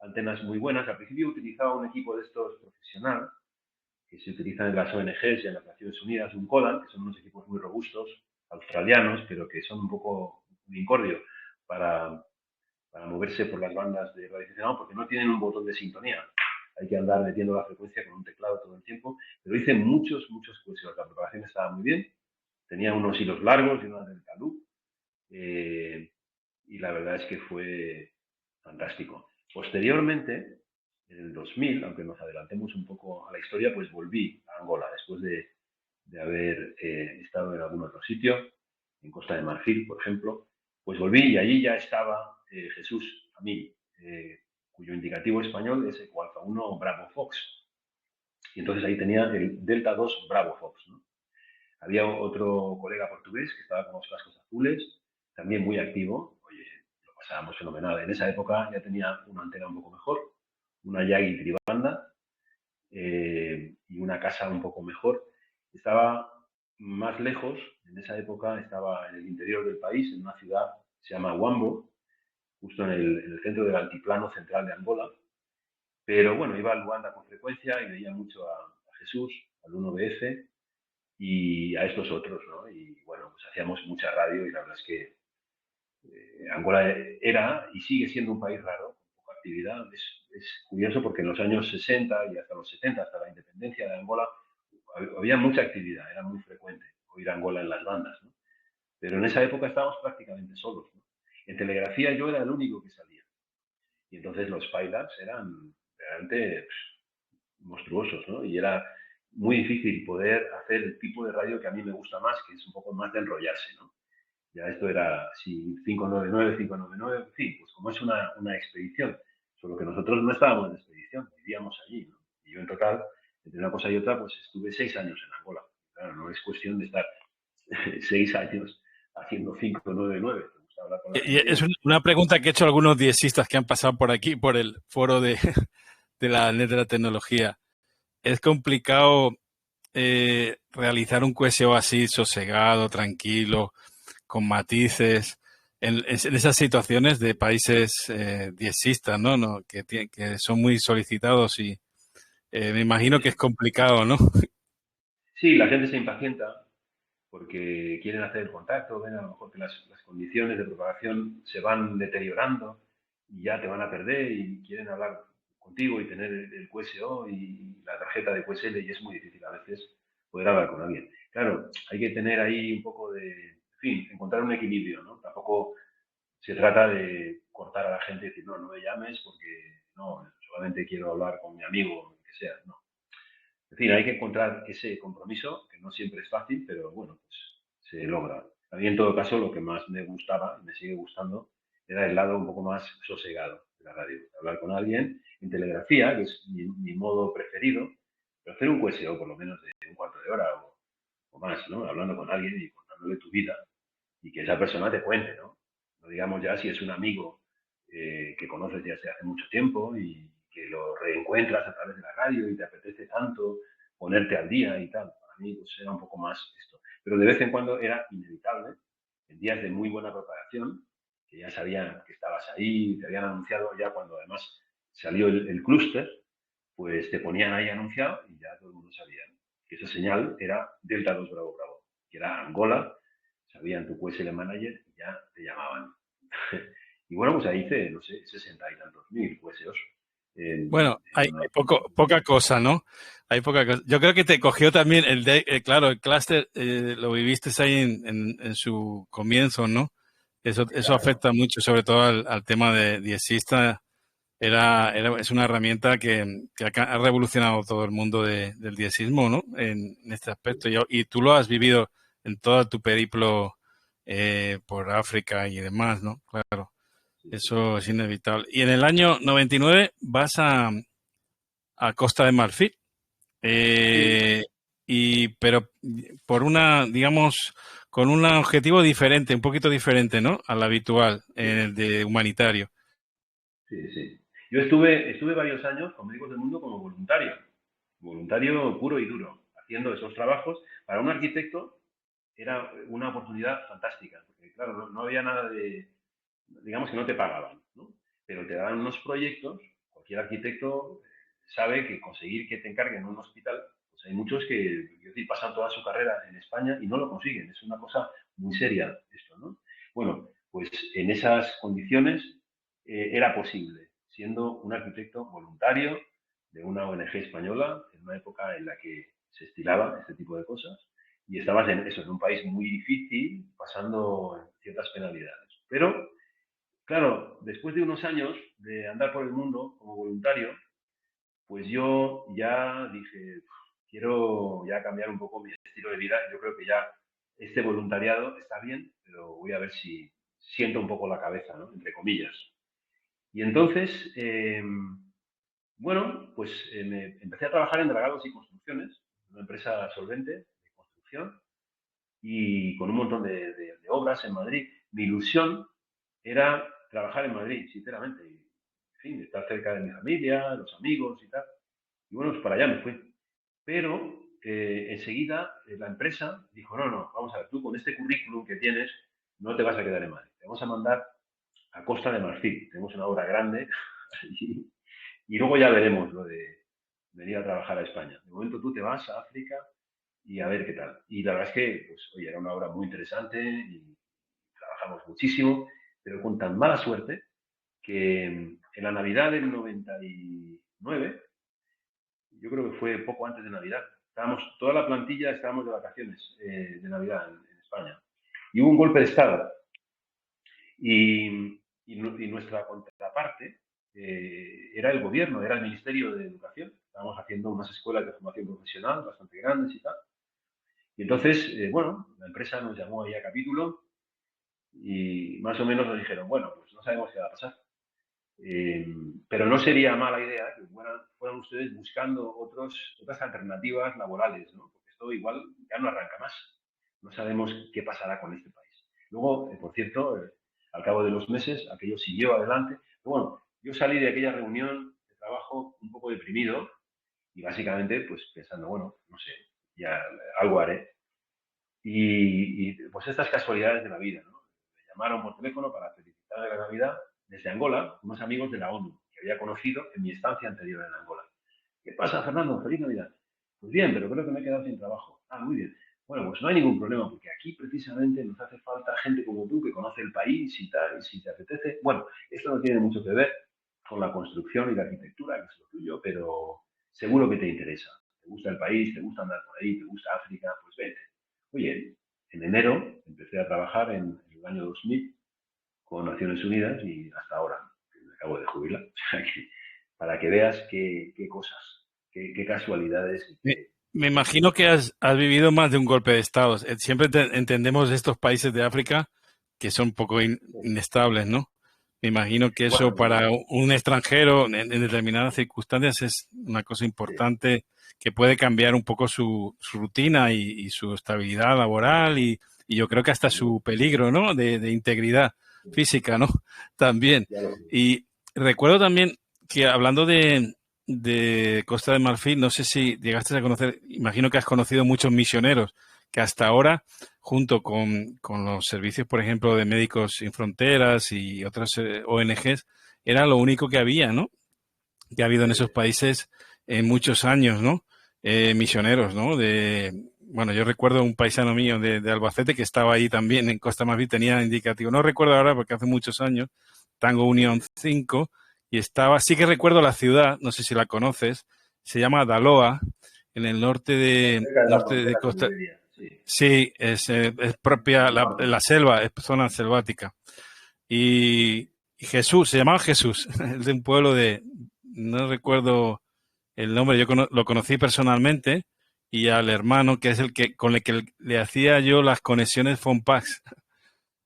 antenas muy buenas. Al principio utilizaba un equipo de estos profesional que se utilizan en las ONGs y en las Naciones Unidas, un CODAN, que son unos equipos muy robustos, australianos, pero que son un poco un incordio para, para moverse por las bandas de radioaficionado porque no tienen un botón de sintonía. Hay que andar metiendo la frecuencia con un teclado todo el tiempo. Pero hice muchos cursos. La preparación estaba muy bien. Tenía unos hilos largos y unas del talú. Y la verdad es que fue fantástico. Posteriormente, en el 2000, aunque nos adelantemos un poco a la historia, pues volví a Angola después de haber estado en algún otro sitio, en Costa de Marfil, por ejemplo. Pues volví y allí ya estaba Jesús a mí, cuyo indicativo español es Eco Alfa 1 Bravo Fox. Y entonces ahí tenía el Delta 2 Bravo Fox, ¿no? Había otro colega portugués que estaba con los cascos azules, también muy activo. Oye, lo pasábamos fenomenal. En esa época ya tenía una antena un poco mejor, una Yagi tribanda y una casa un poco mejor. Estaba más lejos, en esa época estaba en el interior del país, en una ciudad que se llama Huambo, justo en el centro del altiplano central de Angola. Pero bueno, iba a Luanda con frecuencia y veía mucho a Jesús, al 1BF, y a estos otros, ¿no? Y bueno, pues hacíamos mucha radio y la verdad es que Angola era y sigue siendo un país raro, con poca actividad. Es curioso porque en los años 60 y hasta los 70, hasta la independencia de Angola, había mucha actividad, era muy frecuente oír Angola en las bandas, ¿no? Pero en esa época estábamos prácticamente solos, ¿no? En telegrafía yo era el único que salía. Y entonces los pilots eran realmente monstruosos, ¿no? Y era muy difícil poder hacer el tipo de radio que a mí me gusta más, que es un poco más de enrollarse, ¿no? Ya esto era, si 599, 599, en fin, pues como es una expedición, solo que nosotros no estábamos en expedición, vivíamos allí, ¿no? Y yo en total, entre una cosa y otra, pues estuve 6 años en Angola. Claro, no es cuestión de estar 6 años haciendo 599. Te gusta hablar con la Y gente es y una pregunta que he hecho a algunos diezistas que han pasado por aquí, por el foro de la net de la tecnología. ¿Es complicado realizar un QSO así, sosegado, tranquilo, con matices, en esas situaciones de países diezistas, ¿no? Que son muy solicitados y me imagino que es complicado, ¿no? sí, la gente se impacienta porque quieren hacer el contacto, ven a lo mejor que las condiciones de propagación se van deteriorando y ya te van a perder y quieren hablar contigo y tener el QSO y la tarjeta de QSL y es muy difícil a veces poder hablar con alguien. Claro, hay que tener ahí un poco en fin, encontrar un equilibrio, ¿no? Tampoco se trata de cortar a la gente y decir, no, no me llames porque no, solamente quiero hablar con mi amigo o lo que sea, no. En fin, hay que encontrar ese compromiso, que no siempre es fácil, pero bueno, pues se logra. A mí, en todo caso, lo que más me gustaba y me sigue gustando era el lado un poco más sosegado de la radio. Hablar con alguien en telegrafía, que es mi modo preferido, pero hacer un QSO por lo menos de un cuarto de hora o más, ¿no? Hablando con alguien y contándole tu vida y que esa persona te cuente, ¿no? No digamos ya si es un amigo que conoces ya hace mucho tiempo y que lo reencuentras a través de la radio y te apetece tanto ponerte al día y tal. Para mí pues, era un poco más esto. Pero de vez en cuando era inevitable, en días de muy buena propagación, que ya sabían que estabas ahí, te habían anunciado ya cuando además salió el clúster, pues te ponían ahí anunciado y ya todo el mundo sabía, ¿no? Que esa señal era Delta 2 Bravo Bravo, que era Angola, sabían tu QSL manager y ya te llamaban. Y bueno, pues ahí hice, no sé, 60 y tantos mil QSOs. Bueno, hay poca cosa, ¿no? Hay poca cosa. Yo creo que te cogió también claro, el clúster lo viviste ahí en su comienzo, ¿no? Eso Claro. afecta mucho, sobre todo al tema de diezista. Es una herramienta que ha revolucionado todo el mundo del diezismo, ¿no? En este aspecto. Y tú lo has vivido en todo tu periplo por África y demás, ¿no? Claro. Eso es inevitable. Y en el año 99 vas a Costa de Marfil. Sí, Eh, pero por una, digamos, con un objetivo diferente, un poquito diferente, ¿no? Al habitual, sí, de humanitario. sí, sí. Yo estuve varios años con Médicos del Mundo como voluntario, voluntario puro y duro, haciendo esos trabajos. Para un arquitecto era una oportunidad fantástica, porque claro, no había nada de, digamos que no te pagaban, ¿no? Pero te daban unos proyectos, cualquier arquitecto sabe que conseguir que te encarguen un hospital, pues hay muchos que decir, pasan toda su carrera en España y no lo consiguen, es una cosa muy seria esto, ¿no? Bueno, pues en esas condiciones era posible, siendo un arquitecto voluntario de una ONG española, en una época en la que se estilaba este tipo de cosas, y estabas en eso, en un país muy difícil, pasando ciertas penalidades. Pero claro, después de unos años de andar por el mundo como voluntario, pues yo ya dije, quiero ya cambiar un poco mi estilo de vida. Yo creo que ya este voluntariado está bien, pero voy a ver si siento un poco la cabeza, ¿no? Entre comillas. Y entonces, bueno, pues empecé a trabajar en Dragados y Construcciones, una empresa solvente de construcción y con un montón de obras en Madrid. Mi ilusión era trabajar en Madrid, sinceramente. Y, en fin, estar cerca de mi familia, los amigos y tal. Y bueno, pues para allá me fui. Pero enseguida la empresa dijo, no, no, vamos a ver, tú con este currículum que tienes no te vas a quedar en Madrid. Te vamos a mandar a Costa de Marfil. Tenemos una obra grande allí. Y luego ya veremos lo de venir a trabajar a España. De momento tú te vas a África y a ver qué tal. Y la verdad es que, pues, oye, era una obra muy interesante y trabajamos muchísimo, pero con tan mala suerte que en la Navidad del 99, yo creo que fue poco antes de Navidad, toda la plantilla estábamos de vacaciones de Navidad en España. Y hubo un golpe de Estado. Y nuestra contraparte era el gobierno, era el Ministerio de Educación. Estábamos haciendo unas escuelas de formación profesional bastante grandes y tal. Y entonces, bueno, la empresa nos llamó ahí a capítulo y más o menos nos dijeron, bueno, pues no sabemos qué va a pasar. Eh, pero no sería mala idea que fueran ustedes buscando otras alternativas laborales, ¿no? Porque esto igual ya no arranca más. No sabemos qué pasará con este país. Luego, por cierto, al cabo de los meses, aquello siguió adelante. Pero bueno, yo salí de aquella reunión de trabajo un poco deprimido y básicamente pues pensando, bueno, no sé, ya algo haré. Pues estas casualidades de la vida, ¿no? Me llamaron por teléfono para felicitar de la Navidad desde Angola, unos amigos de la ONU que había conocido en mi estancia anterior en Angola. ¿Qué pasa, Fernando? Feliz Navidad. Pues bien, pero creo que me he quedado sin trabajo. Ah, muy bien. Bueno, pues no hay ningún problema, porque aquí precisamente nos hace falta gente como tú que conoce el país y tal, y si te apetece. Bueno, esto no tiene mucho que ver con la construcción y la arquitectura, que es lo tuyo, pero seguro que te interesa. Te gusta el país, te gusta andar por ahí, te gusta África, pues vente. Oye, en enero empecé a trabajar en el año 2000 con Naciones Unidas y hasta ahora, que me acabo de jubilar. O sea que, para que veas qué cosas, qué casualidades y Me, qué... me imagino que has vivido más de un golpe de Estado. Siempre entendemos estos países de África que son un poco inestables, ¿no? Me imagino que eso Bueno, para un extranjero en determinadas circunstancias es una cosa sí, importante que puede cambiar un poco su rutina y su estabilidad laboral y yo creo que hasta sin duda. su peligro, ¿no? De integridad física, ¿no? También. Ya lo sé. Y recuerdo también que hablando de Costa de Marfil, no sé si llegaste a conocer, imagino que has conocido muchos misioneros que hasta ahora, junto con los servicios, por ejemplo, de Médicos Sin Fronteras y otras ONGs, era lo único que había, ¿no? Que ha habido en esos Sí, países en muchos años, ¿no? Misioneros, ¿no? Bueno, yo recuerdo un paisano mío de Albacete que estaba ahí también en Costa Marfil, tenía indicativo, no recuerdo ahora porque hace muchos años, Tango Unión sí. 5 y estaba, sí que recuerdo la ciudad, no sé si la conoces, se llama Daloa, en el Cerca de la norte de frontera con Costa, Liberia, sí. sí, es propia, Conozco. la selva, es zona selvática. Y Jesús, se llamaba Jesús, es de un pueblo no recuerdo el nombre, yo lo conocí personalmente y al hermano que es el que con el que le hacía yo las conexiones Fonpax,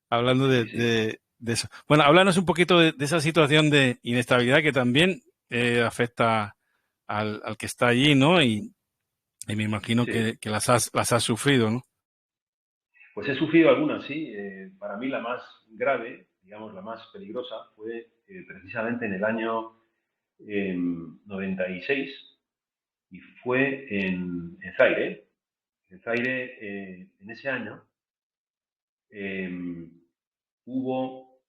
hablando Sí, sí. de eso. Bueno, háblanos un poquito de esa situación de inestabilidad que también afecta al que está allí, ¿no? Y me imagino Sí, que las has sufrido, ¿no? pues he sufrido algunas, sí. Para mí la más grave, digamos la más peligrosa, fue precisamente en el año 96 y fue en Zaire. En Zaire, en ese año, eh, hubo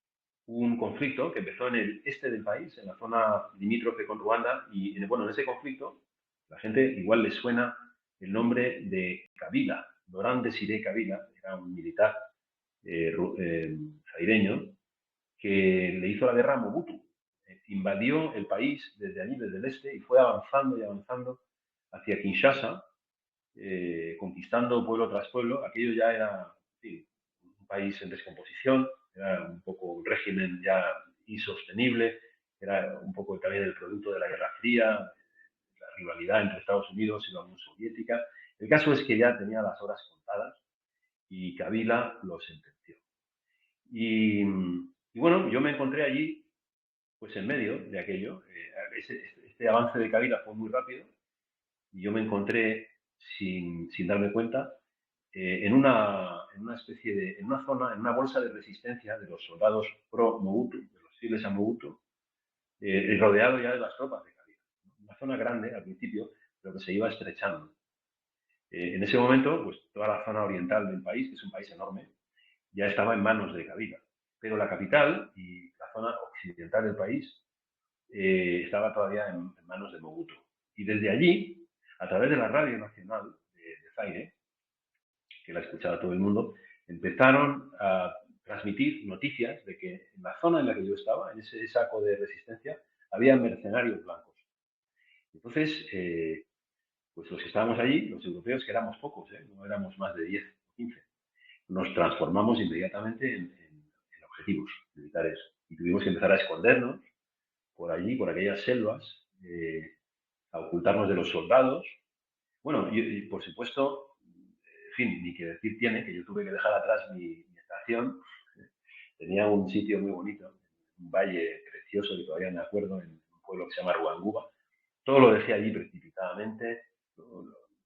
un conflicto que empezó en el este del país, en la zona limítrofe con Ruanda, y bueno, en ese conflicto, la gente igual le suena el nombre de Kabila, Laurent Désiré Kabila, era un militar zaireño, que le hizo la guerra a Mobutu. Invadió el país desde allí, desde el este, y fue avanzando y avanzando hacia Kinshasa, conquistando pueblo tras pueblo. Aquello ya era, sí, un país en descomposición, era un poco un régimen ya insostenible, era un poco también el producto de la Guerra Fría, la rivalidad entre Estados Unidos y la Unión Soviética. El caso es que ya tenía las horas contadas y Kabila lo sentenció. Y bueno, yo me encontré allí, pues en medio de aquello. Este avance de Kabila fue muy rápido y yo me encontré sin darme cuenta en una especie de, en una zona, en una bolsa de resistencia de los soldados pro Mobutu, de los fieles a Mobutu, rodeado ya de las tropas de Kabila. Una zona grande al principio, pero que se iba estrechando. En ese momento, pues toda la zona oriental del país, que es un país enorme, ya estaba en manos de Kabila. Pero la capital y la zona occidental del país estaba todavía en manos de Mobutu. Y desde allí, a través de la radio nacional de Zaire, que la escuchaba todo el mundo, empezaron a transmitir noticias de que en la zona en la que yo estaba, en ese saco de resistencia, había mercenarios blancos. Entonces, pues los que estábamos allí, los europeos, que éramos pocos, no éramos más de 10 o 15, nos transformamos inmediatamente en objetivos militares y tuvimos que empezar a escondernos por allí, por aquellas selvas, a ocultarnos de los soldados. Bueno, y por supuesto, en fin, ni que decir tiene que yo tuve que dejar atrás mi estación. Tenía un sitio muy bonito, un valle precioso que todavía me acuerdo, en un pueblo que se llama Ruanguba. Todo lo dejé allí precipitadamente,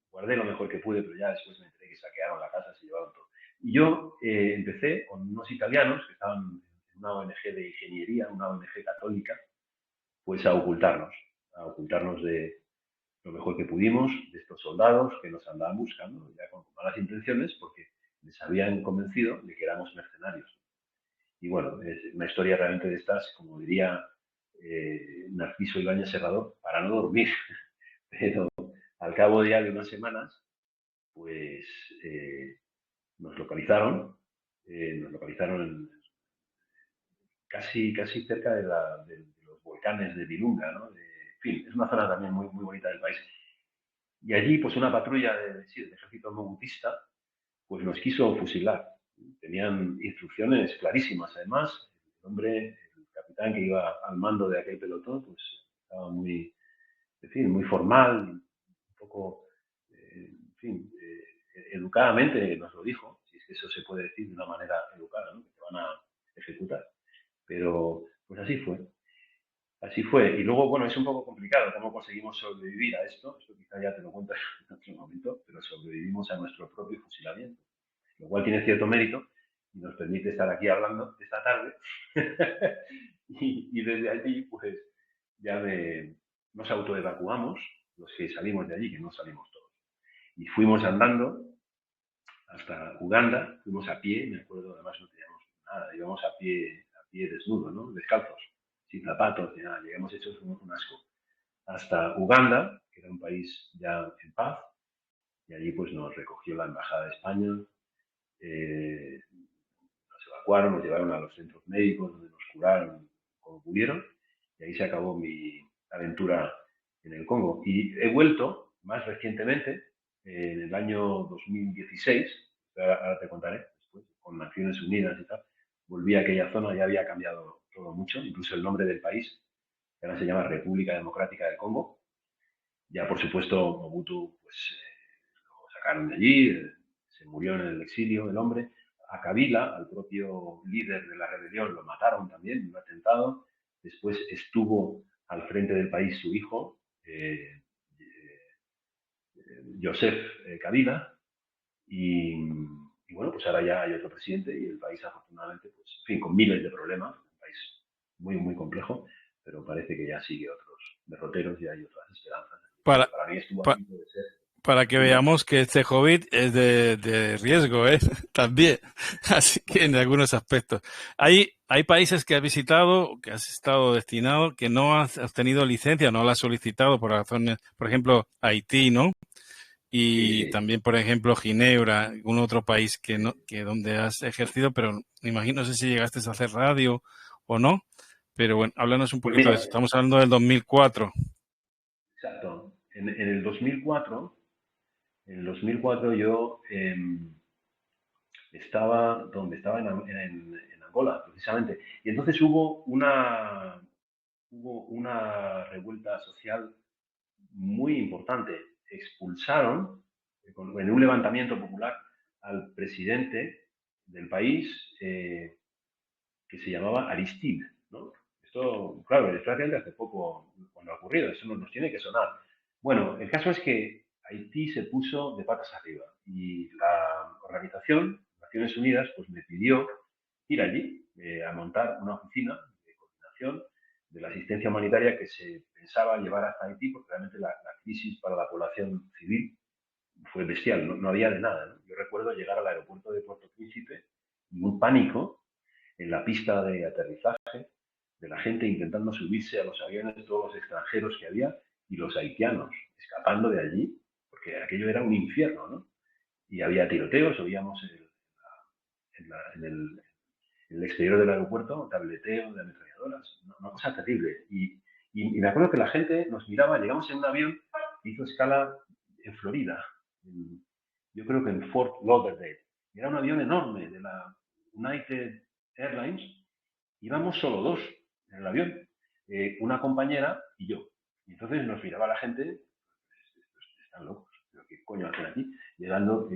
guardé lo mejor que pude, pero ya después me enteré que saquearon la casa, se llevaron todo. Y yo empecé con unos italianos que estaban en una ONG de ingeniería, una ONG católica, pues a ocultarnos de lo mejor que pudimos de estos soldados que nos andaban buscando, ya con malas intenciones, porque les habían convencido de que éramos mercenarios. Y bueno, es una historia realmente de estas, como diría Narciso Ibáñez Serrador, para no dormir. Pero al cabo ya de unas semanas, pues nos localizaron casi cerca de los volcanes de Virunga, ¿no? En fin, es una zona también muy, muy bonita del país. Y allí, pues una patrulla sí, del ejército mobutista, pues nos quiso fusilar. Tenían instrucciones clarísimas. Además, el hombre, el capitán que iba al mando de aquel pelotón, pues estaba muy, en fin, muy formal, un poco, en fin, educadamente nos lo dijo, si es que eso se puede decir de una manera educada, ¿no? Que te van a ejecutar. Pero, pues así fue. Así fue. Y luego, bueno, es un poco complicado cómo conseguimos sobrevivir a esto. Esto quizá ya te lo cuento en otro momento, pero sobrevivimos a nuestro propio fusilamiento, lo cual tiene cierto mérito y nos permite estar aquí hablando esta tarde. y desde allí, pues, ya nos autoevacuamos, los que salimos de allí, que no salimos todos. Y fuimos andando hasta Uganda, fuimos a pie, me acuerdo, además no teníamos nada, íbamos a pie desnudo, ¿no? Descalzos, sin zapatos, ni nada, llegamos hechos un asco. Hasta Uganda, que era un país ya en paz, y allí pues nos recogió la Embajada de España, nos evacuaron, nos llevaron a los centros médicos donde nos curaron como pudieron, y ahí se acabó mi aventura en el Congo. Y he vuelto más recientemente, en el año 2016, ahora te contaré después, con Naciones Unidas y tal, volví a aquella zona, ya había cambiado todo mucho, incluso el nombre del país, que ahora se llama República Democrática del Congo. Ya, por supuesto, Mobutu, pues lo sacaron de allí, se murió en el exilio el hombre. a Kabila, al propio líder de la rebelión, lo mataron también en un atentado. Después estuvo al frente del país su hijo, Joseph Kabila, y bueno, pues ahora ya hay otro presidente y el país afortunadamente, pues, en fin, con miles de problemas, un país muy, muy complejo, pero parece que ya sigue otros derroteros y hay otras esperanzas. Para, Para mí estuvo a pa- punto de ser para que una... veamos que este Hobbit es de riesgo, ¿eh? También. Así que en algunos aspectos. Hay países que has visitado, que has estado destinado, que no has tenido licencia, no la has solicitado por razones, por ejemplo, Haití, ¿no? Sí, Y sí. también, por ejemplo, Ginebra, algún otro país que no, que donde has ejercido, pero me imagino, no sé si llegaste a hacer radio o no, pero bueno, háblanos un Pues poquito de mira, eso. Estamos hablando del 2004. exacto. En el 2004, en el 2004 yo estaba donde estaba en Angola, precisamente. Y entonces hubo una revuelta social muy importante. Expulsaron, en un levantamiento popular, al presidente del país, que se llamaba Aristide, ¿no? Esto, claro, es prácticamente hace poco cuando ha ocurrido, eso nos tiene que sonar. Bueno, el caso es que Haití se puso de patas arriba y la organización, Naciones Unidas, pues me pidió ir allí a montar una oficina de coordinación de la asistencia humanitaria que se pensaba llevar hasta Haití, porque realmente la crisis para la población civil fue bestial, no había de nada, ¿no? Yo recuerdo llegar al aeropuerto de Puerto Príncipe y un pánico en la pista de aterrizaje de la gente intentando subirse a los aviones, todos los extranjeros que había y los haitianos escapando de allí, porque aquello era un infierno, ¿no? Y había tiroteos, oíamos en el exterior del aeropuerto tableteo de ametralladoras, una cosa terrible. Y me acuerdo que la gente nos miraba, llegamos en un avión que hizo escala en Florida, yo creo que en Fort Lauderdale. Era un avión enorme de la United Airlines. Íbamos solo dos en el avión, una compañera y yo. Y entonces nos miraba la gente, están locos, pero ¿qué coño hacen aquí? Llegando,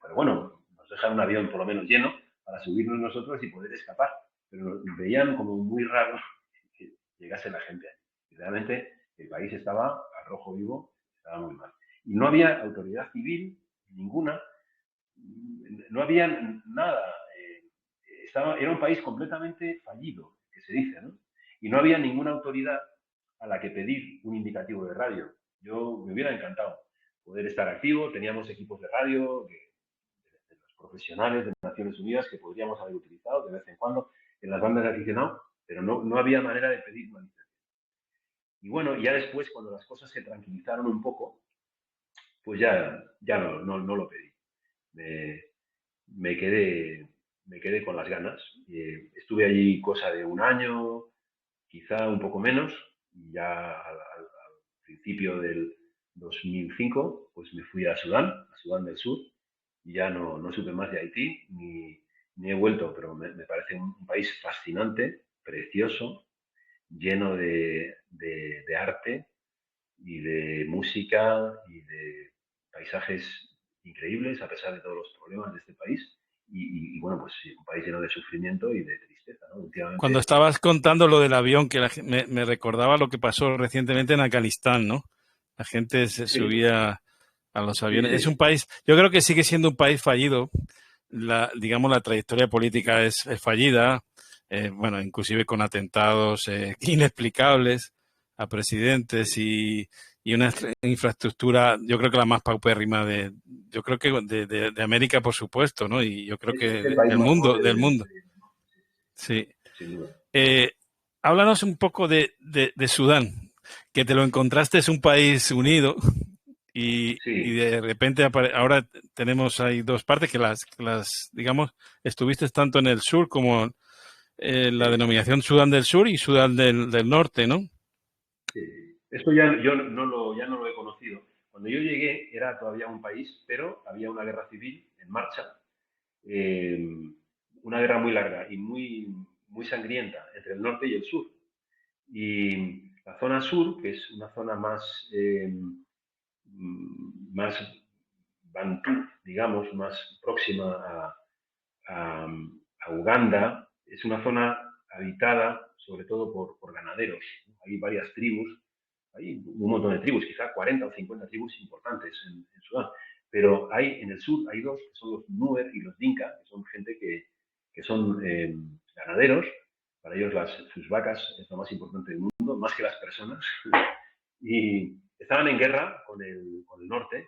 pero bueno, nos dejan un avión por lo menos lleno para subirnos nosotros y poder escapar. Pero veían como muy raro que llegase la gente ahí. Y realmente el país estaba a rojo vivo, estaba muy mal. Y no había autoridad civil ninguna, no había nada. Era un país completamente fallido, que se dice, ¿no? Y no había ninguna autoridad a la que pedir un indicativo de radio. Yo me hubiera encantado poder estar activo, teníamos equipos de radio de los profesionales de Naciones Unidas que podríamos haber utilizado de vez en cuando en las bandas de aficionados, pero no había manera de pedir una licencia. Y bueno, ya después, cuando las cosas se tranquilizaron un poco, pues ya no lo pedí. Me, me quedé, me quedé con las ganas. Estuve allí cosa de un año, quizá un poco menos, y ya al principio del 2005, pues me fui a Sudán del Sur, y ya no supe más de Haití, ni he vuelto, pero me parece un país fascinante, precioso, lleno de arte y de música y de paisajes increíbles a pesar de todos los problemas de este país. Y bueno, pues sí, un país lleno de sufrimiento y de tristeza, ¿no? Cuando Últimamente, estabas contando lo del avión, que me recordaba lo que pasó recientemente en Afganistán, ¿no? La gente se sí, subía a los sí, aviones. Es un sí, país, yo creo que sigue siendo un país fallido. Digamos, la trayectoria política es fallida, bueno, inclusive con atentados inexplicables a presidentes y una infraestructura, yo creo que la más paupérrima yo creo que de América, por supuesto, ¿no? Y yo creo es que el país más pobre del del mundo. hemisferio, ¿no? Sí. Sin duda. Eh, Háblanos un poco de Sudán, que te lo encontraste, es un país unido y Sí, de repente ahora tenemos ahí dos partes que digamos, estuviste tanto en el sur como la sí, denominación Sudán del Sur y Sudán del Norte, ¿no? sí. Esto ya yo ya no lo he conocido. Cuando yo llegué era todavía un país, pero había una guerra civil en marcha, eh, una guerra muy larga y muy sangrienta entre el norte y el sur. Y la zona sur, que es una zona más bantú, digamos, más próxima a Uganda. Es una zona habitada sobre todo por ganaderos, ¿no? Hay varias tribus, hay un montón de tribus, quizá 40 o 50 tribus importantes en Sudán, pero hay en el sur hay dos, que son los Nuer y los Dinka, que son gente que son ganaderos. Para ellos sus vacas es lo más importante del mundo, más que las personas. Y estaban en guerra con el norte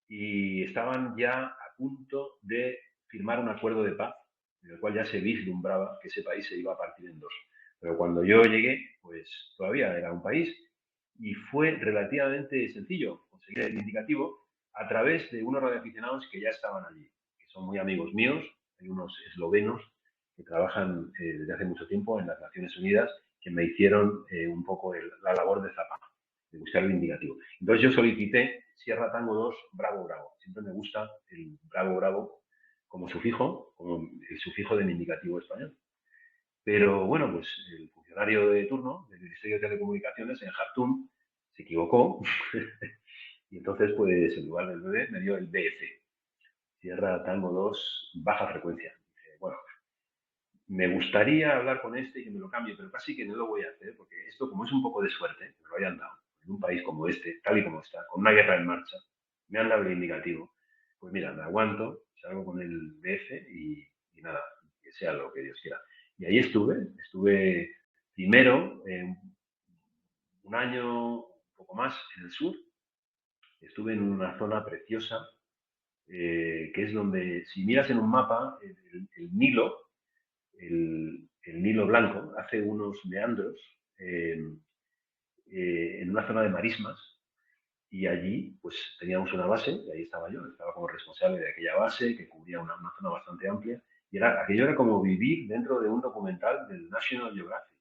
y estaban ya a punto de firmar un acuerdo de paz, en el cual ya se vislumbraba que ese país se iba a partir en dos. Pero cuando yo llegué, pues todavía era un país y fue relativamente sencillo conseguir el indicativo a través de unos radioaficionados que ya estaban allí, que son muy amigos míos. Hay unos eslovenos que trabajan desde hace mucho tiempo en las Naciones Unidas que me hicieron un poco la labor de zapata, de buscar el indicativo. Entonces yo solicité Sierra Tango 2 Bravo Bravo. Siempre me gusta el Bravo Bravo como sufijo, como el sufijo del indicativo español. Pero bueno, pues el funcionario de turno del Ministerio de Telecomunicaciones en Jartum se equivocó y entonces pues en lugar del BB me dio el BF, Sierra Tango 2 baja frecuencia. Bueno, me gustaría hablar con este y que me lo cambie, pero casi que no lo voy a hacer, porque esto, como es un poco de suerte, me lo hayan dado en un país como este, tal y como está, con una guerra en marcha, me han dado el indicativo. Pues mira, me aguanto, salgo con el BF y nada, que sea lo que Dios quiera. Y ahí estuve primero un año, un poco más, en el sur. Estuve en una zona preciosa, que es donde, si miras en un mapa, el Nilo, el Nilo Blanco hace unos meandros en una zona de marismas y allí pues teníamos una base y ahí estaba yo, estaba como responsable de aquella base que cubría una zona bastante amplia y aquello era como vivir dentro de un documental del National Geographic.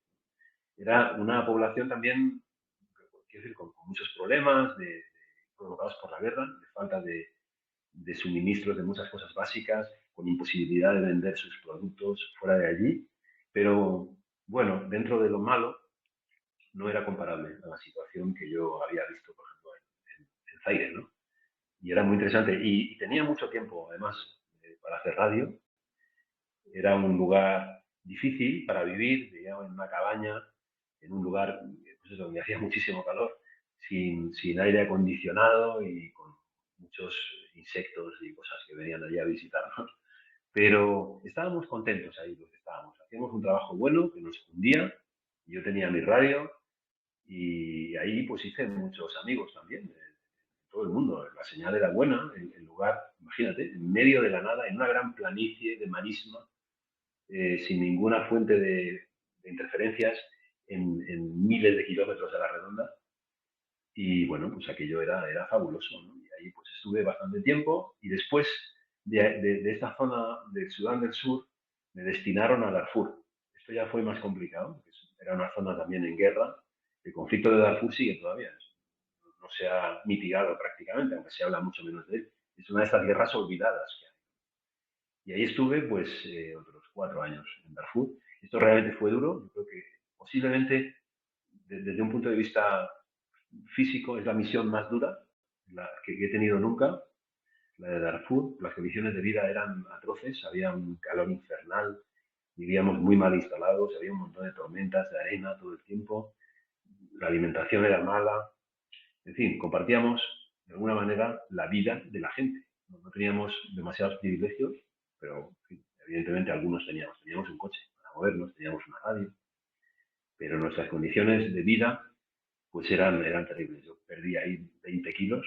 Era una población también, quiero decir, con muchos problemas provocados por la guerra, de falta de suministros de muchas cosas básicas, con imposibilidad de vender sus productos fuera de allí. Pero bueno, dentro de lo malo, no era comparable a la situación que yo había visto, por ejemplo, en Zaire, ¿no? Y era muy interesante. Y tenía mucho tiempo, además, para hacer radio. Era un lugar difícil para vivir, digamos, en una cabaña, en un lugar pues, donde hacía muchísimo calor, sin aire acondicionado y con muchos insectos y cosas que venían allí a visitarnos. Pero estábamos contentos ahí donde estábamos. Hacíamos un trabajo bueno que nos fundía. Yo tenía mi radio y ahí pues hice muchos amigos también, de todo el mundo. La señal era buena, el lugar, imagínate, en medio de la nada, en una gran planicie de marisma, sin ninguna fuente de interferencias en miles de kilómetros a la redonda. Y bueno, pues aquello era fabuloso, ¿no? Y ahí pues estuve bastante tiempo y después de esta zona del Sudán del Sur me destinaron a Darfur. Esto ya fue más complicado, porque era una zona también en guerra. El conflicto de Darfur sigue todavía, no se ha mitigado prácticamente, aunque se habla mucho menos de él. Es una de estas guerras olvidadas que hay. Y ahí estuve pues otros 4 años en Darfur. Esto realmente fue duro. Yo creo que posiblemente desde un punto de vista físico es la misión más dura que he tenido nunca, la de Darfur. Las condiciones de vida eran atroces, había un calor infernal, vivíamos muy mal instalados, había un montón de tormentas de arena todo el tiempo, la alimentación era mala, en fin, compartíamos de alguna manera la vida de la gente. No teníamos demasiados privilegios, pero en fin, evidentemente algunos teníamos. Teníamos un coche para movernos, teníamos una radio, pero nuestras condiciones de vida pues eran terribles. Yo perdí ahí 20 kilos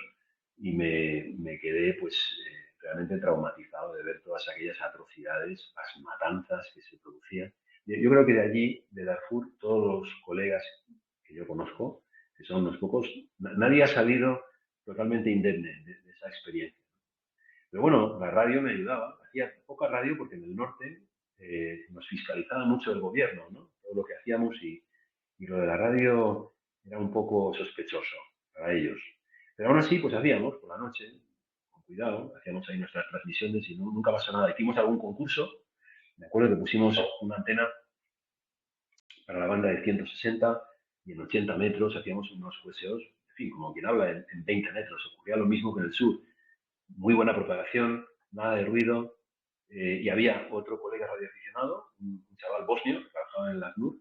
y me quedé pues realmente traumatizado de ver todas aquellas atrocidades, las matanzas que se producían. Yo creo que de allí, de Darfur, todos los colegas que yo conozco, que son unos pocos, nadie ha salido totalmente indemne de esa experiencia. Pero bueno, la radio me ayudaba. Hacía poca radio porque en el norte nos fiscalizaba mucho el gobierno, ¿no? Todo lo que hacíamos y lo de la radio era un poco sospechoso para ellos. Pero aún así, pues hacíamos por la noche, con cuidado, hacíamos ahí nuestras transmisiones y nunca pasó nada. Hicimos algún concurso, me acuerdo que pusimos una antena para la banda de 160 y en 80 metros hacíamos unos VSOs, en fin, como quien habla, en 20 metros. Ocurría lo mismo que en el sur. Muy buena propagación, nada de ruido, y había otro colega radioaficionado, un chaval bosnio que trabajaba en la ACNUR,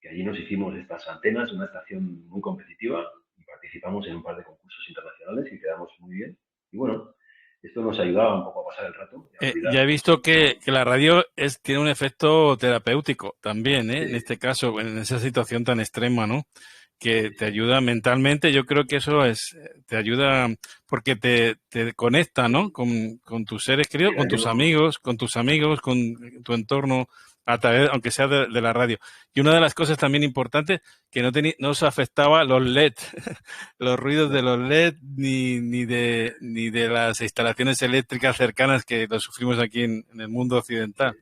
que allí nos hicimos estas antenas, una estación muy competitiva, y participamos en un par de concursos internacionales y quedamos muy bien. Y bueno, esto nos ayudaba un poco a pasar el rato y a Ya he olvidar. visto que la radio tiene un efecto terapéutico también, ¿eh? Sí, En este caso, en esa situación tan extrema, ¿no? Que sí, te sí. ayuda mentalmente. Yo creo que eso te ayuda porque te conecta, ¿no? Con tus seres queridos, Mira, yo, con tus amigos, con tu entorno, a través, aunque sea de la radio. Y una de las cosas también importantes, que no os afectaba los LED, los ruidos de no, los LED, ni de las instalaciones eléctricas cercanas que lo sufrimos aquí en el mundo occidental. sí.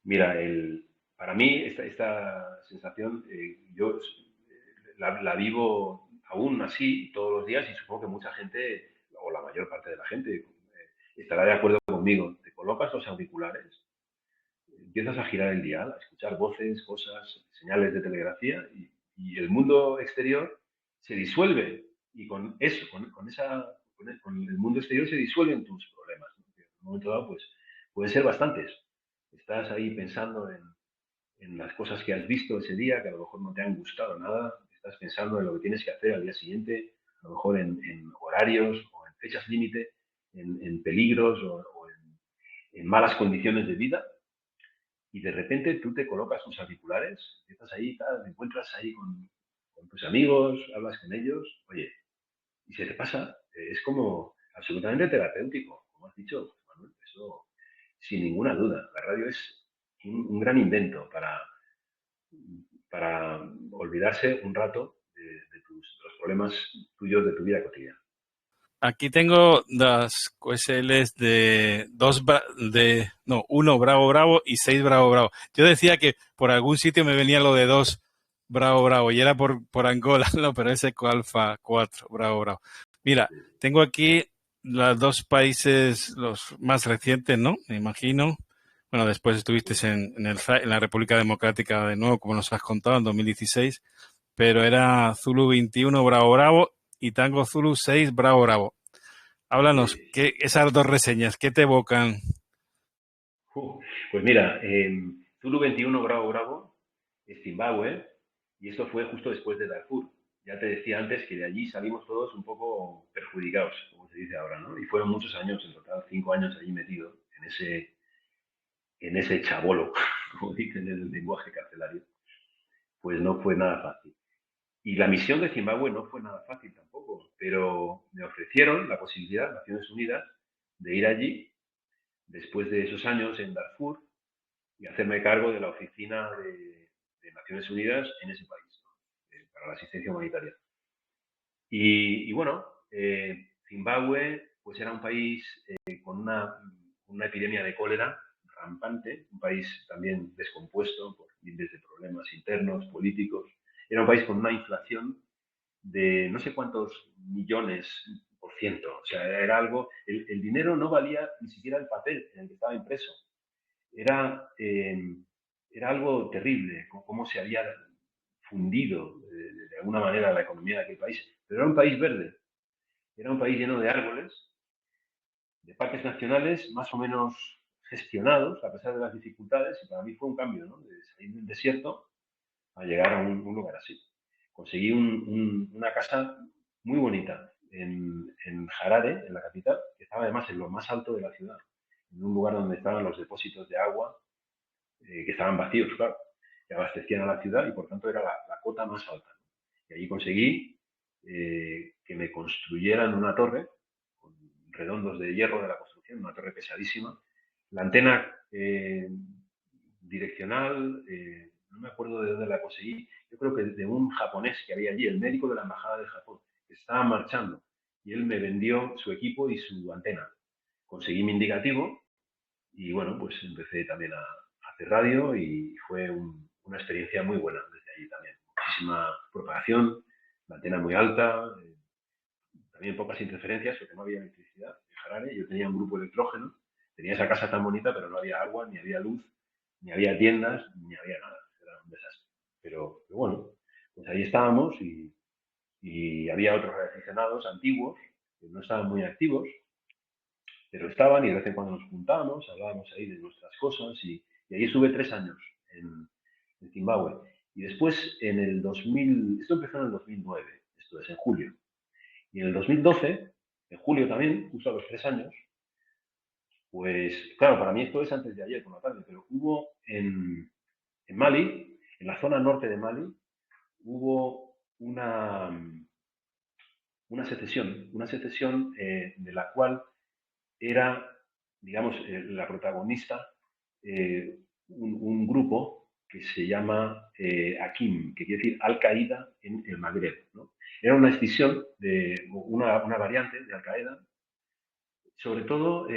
Mira, para mí esta sensación yo la vivo aún así todos los días y supongo que mucha gente, o la mayor parte de la gente, estará de acuerdo conmigo. Te colocas los auriculares, empiezas a girar el dial, a escuchar voces, cosas, señales de telegrafía y el mundo exterior se disuelve y con eso, con el mundo exterior se disuelven tus problemas, ¿no? Que en un momento dado, pues, pueden ser bastantes. Estás ahí pensando en las cosas que has visto ese día, que a lo mejor no te han gustado nada, estás pensando en lo que tienes que hacer al día siguiente, a lo mejor en horarios o en fechas límite, en peligros o en malas condiciones de vida, y de repente tú te colocas tus auriculares, empiezas ahí, tal, te encuentras ahí con tus amigos, hablas con ellos, oye, y se te pasa, es como absolutamente terapéutico, como has dicho, Manuel, eso sin ninguna duda. La radio es un gran invento para olvidarse un rato de los problemas tuyos de tu vida cotidiana. Aquí tengo las QSLs de no, uno Bravo Bravo y 6 Bravo Bravo. Yo decía que por algún sitio me venía lo de 2 Bravo Bravo y era por Angola, no, pero es Eco Alfa 4 Bravo Bravo. Mira, tengo aquí los dos países, los más recientes, ¿no? Me imagino. Bueno, después estuviste en la República Democrática de nuevo, como nos has contado, en 2016, pero era Zulu 21 Bravo Bravo y Tango Zulu 6 Bravo Bravo. Háblanos, Sí. esas dos reseñas, ¿qué te evocan? Pues mira, Zulu 21 Bravo Bravo es Zimbabue y esto fue justo después de Darfur. Ya te decía antes que de allí salimos todos un poco perjudicados, como se dice ahora, ¿no? Y fueron muchos años, en total 5 años allí metido en ese chabolo, como dicen en el lenguaje carcelario. Pues no fue nada fácil. Y la misión de Zimbabue no fue nada fácil tampoco, pero me ofrecieron la posibilidad, Naciones Unidas, de ir allí después de esos años en Darfur y hacerme cargo de la oficina de Naciones Unidas en ese país, ¿no? Para la asistencia humanitaria. Y bueno, Zimbabue pues era un país con una epidemia de cólera rampante, un país también descompuesto por miles de problemas internos, políticos. Era un país con una inflación de no sé cuántos millones por ciento. O sea, era algo, el dinero no valía ni siquiera el papel en el que estaba impreso. Era, era algo terrible, cómo se había fundido de alguna manera la economía de aquel país. Pero era un país verde, era un país lleno de árboles, de parques nacionales más o menos gestionados a pesar de las dificultades, y para mí fue un cambio, ¿no? De salir del desierto a llegar a un lugar así. Conseguí una casa muy bonita en Harare, en la capital, que estaba además en lo más alto de la ciudad, en un lugar donde estaban los depósitos de agua que estaban vacíos, claro, que abastecían a la ciudad y por tanto era la cota más alta. Y allí conseguí que me construyeran una torre con redondos de hierro de la construcción, una torre pesadísima. La antena direccional, no me acuerdo de dónde la conseguí, yo creo que de un japonés que había allí, el médico de la embajada de Japón, que estaba marchando y él me vendió su equipo y su antena. Conseguí mi indicativo y bueno, pues empecé también a hacer radio y fue una experiencia muy buena desde allí también. Muchísima propagación, la antena muy alta, también pocas interferencias porque no había electricidad en Harare. Yo tenía un grupo electrógeno, tenía esa casa tan bonita, pero no había agua, ni había luz, ni había tiendas, ni había nada. Era un desastre. Pero bueno, pues ahí estábamos y había otros aficionados antiguos que no estaban muy activos pero estaban y de vez en cuando nos juntábamos, hablábamos ahí de nuestras cosas y ahí estuve 3 años en Zimbabue. Y después en el 2000, esto empezó en el 2009, esto es en julio. Y en el 2012, en julio también, justo a los 3 años, pues claro, para mí esto es antes de ayer por la tarde, pero hubo en Mali, en la zona norte de Mali, hubo una secesión de la cual era, digamos, la protagonista un grupo que se llama Akim, que quiere decir Al-Qaeda en el Magreb, ¿no? Era una escisión de una variante de Al-Qaeda, sobre todo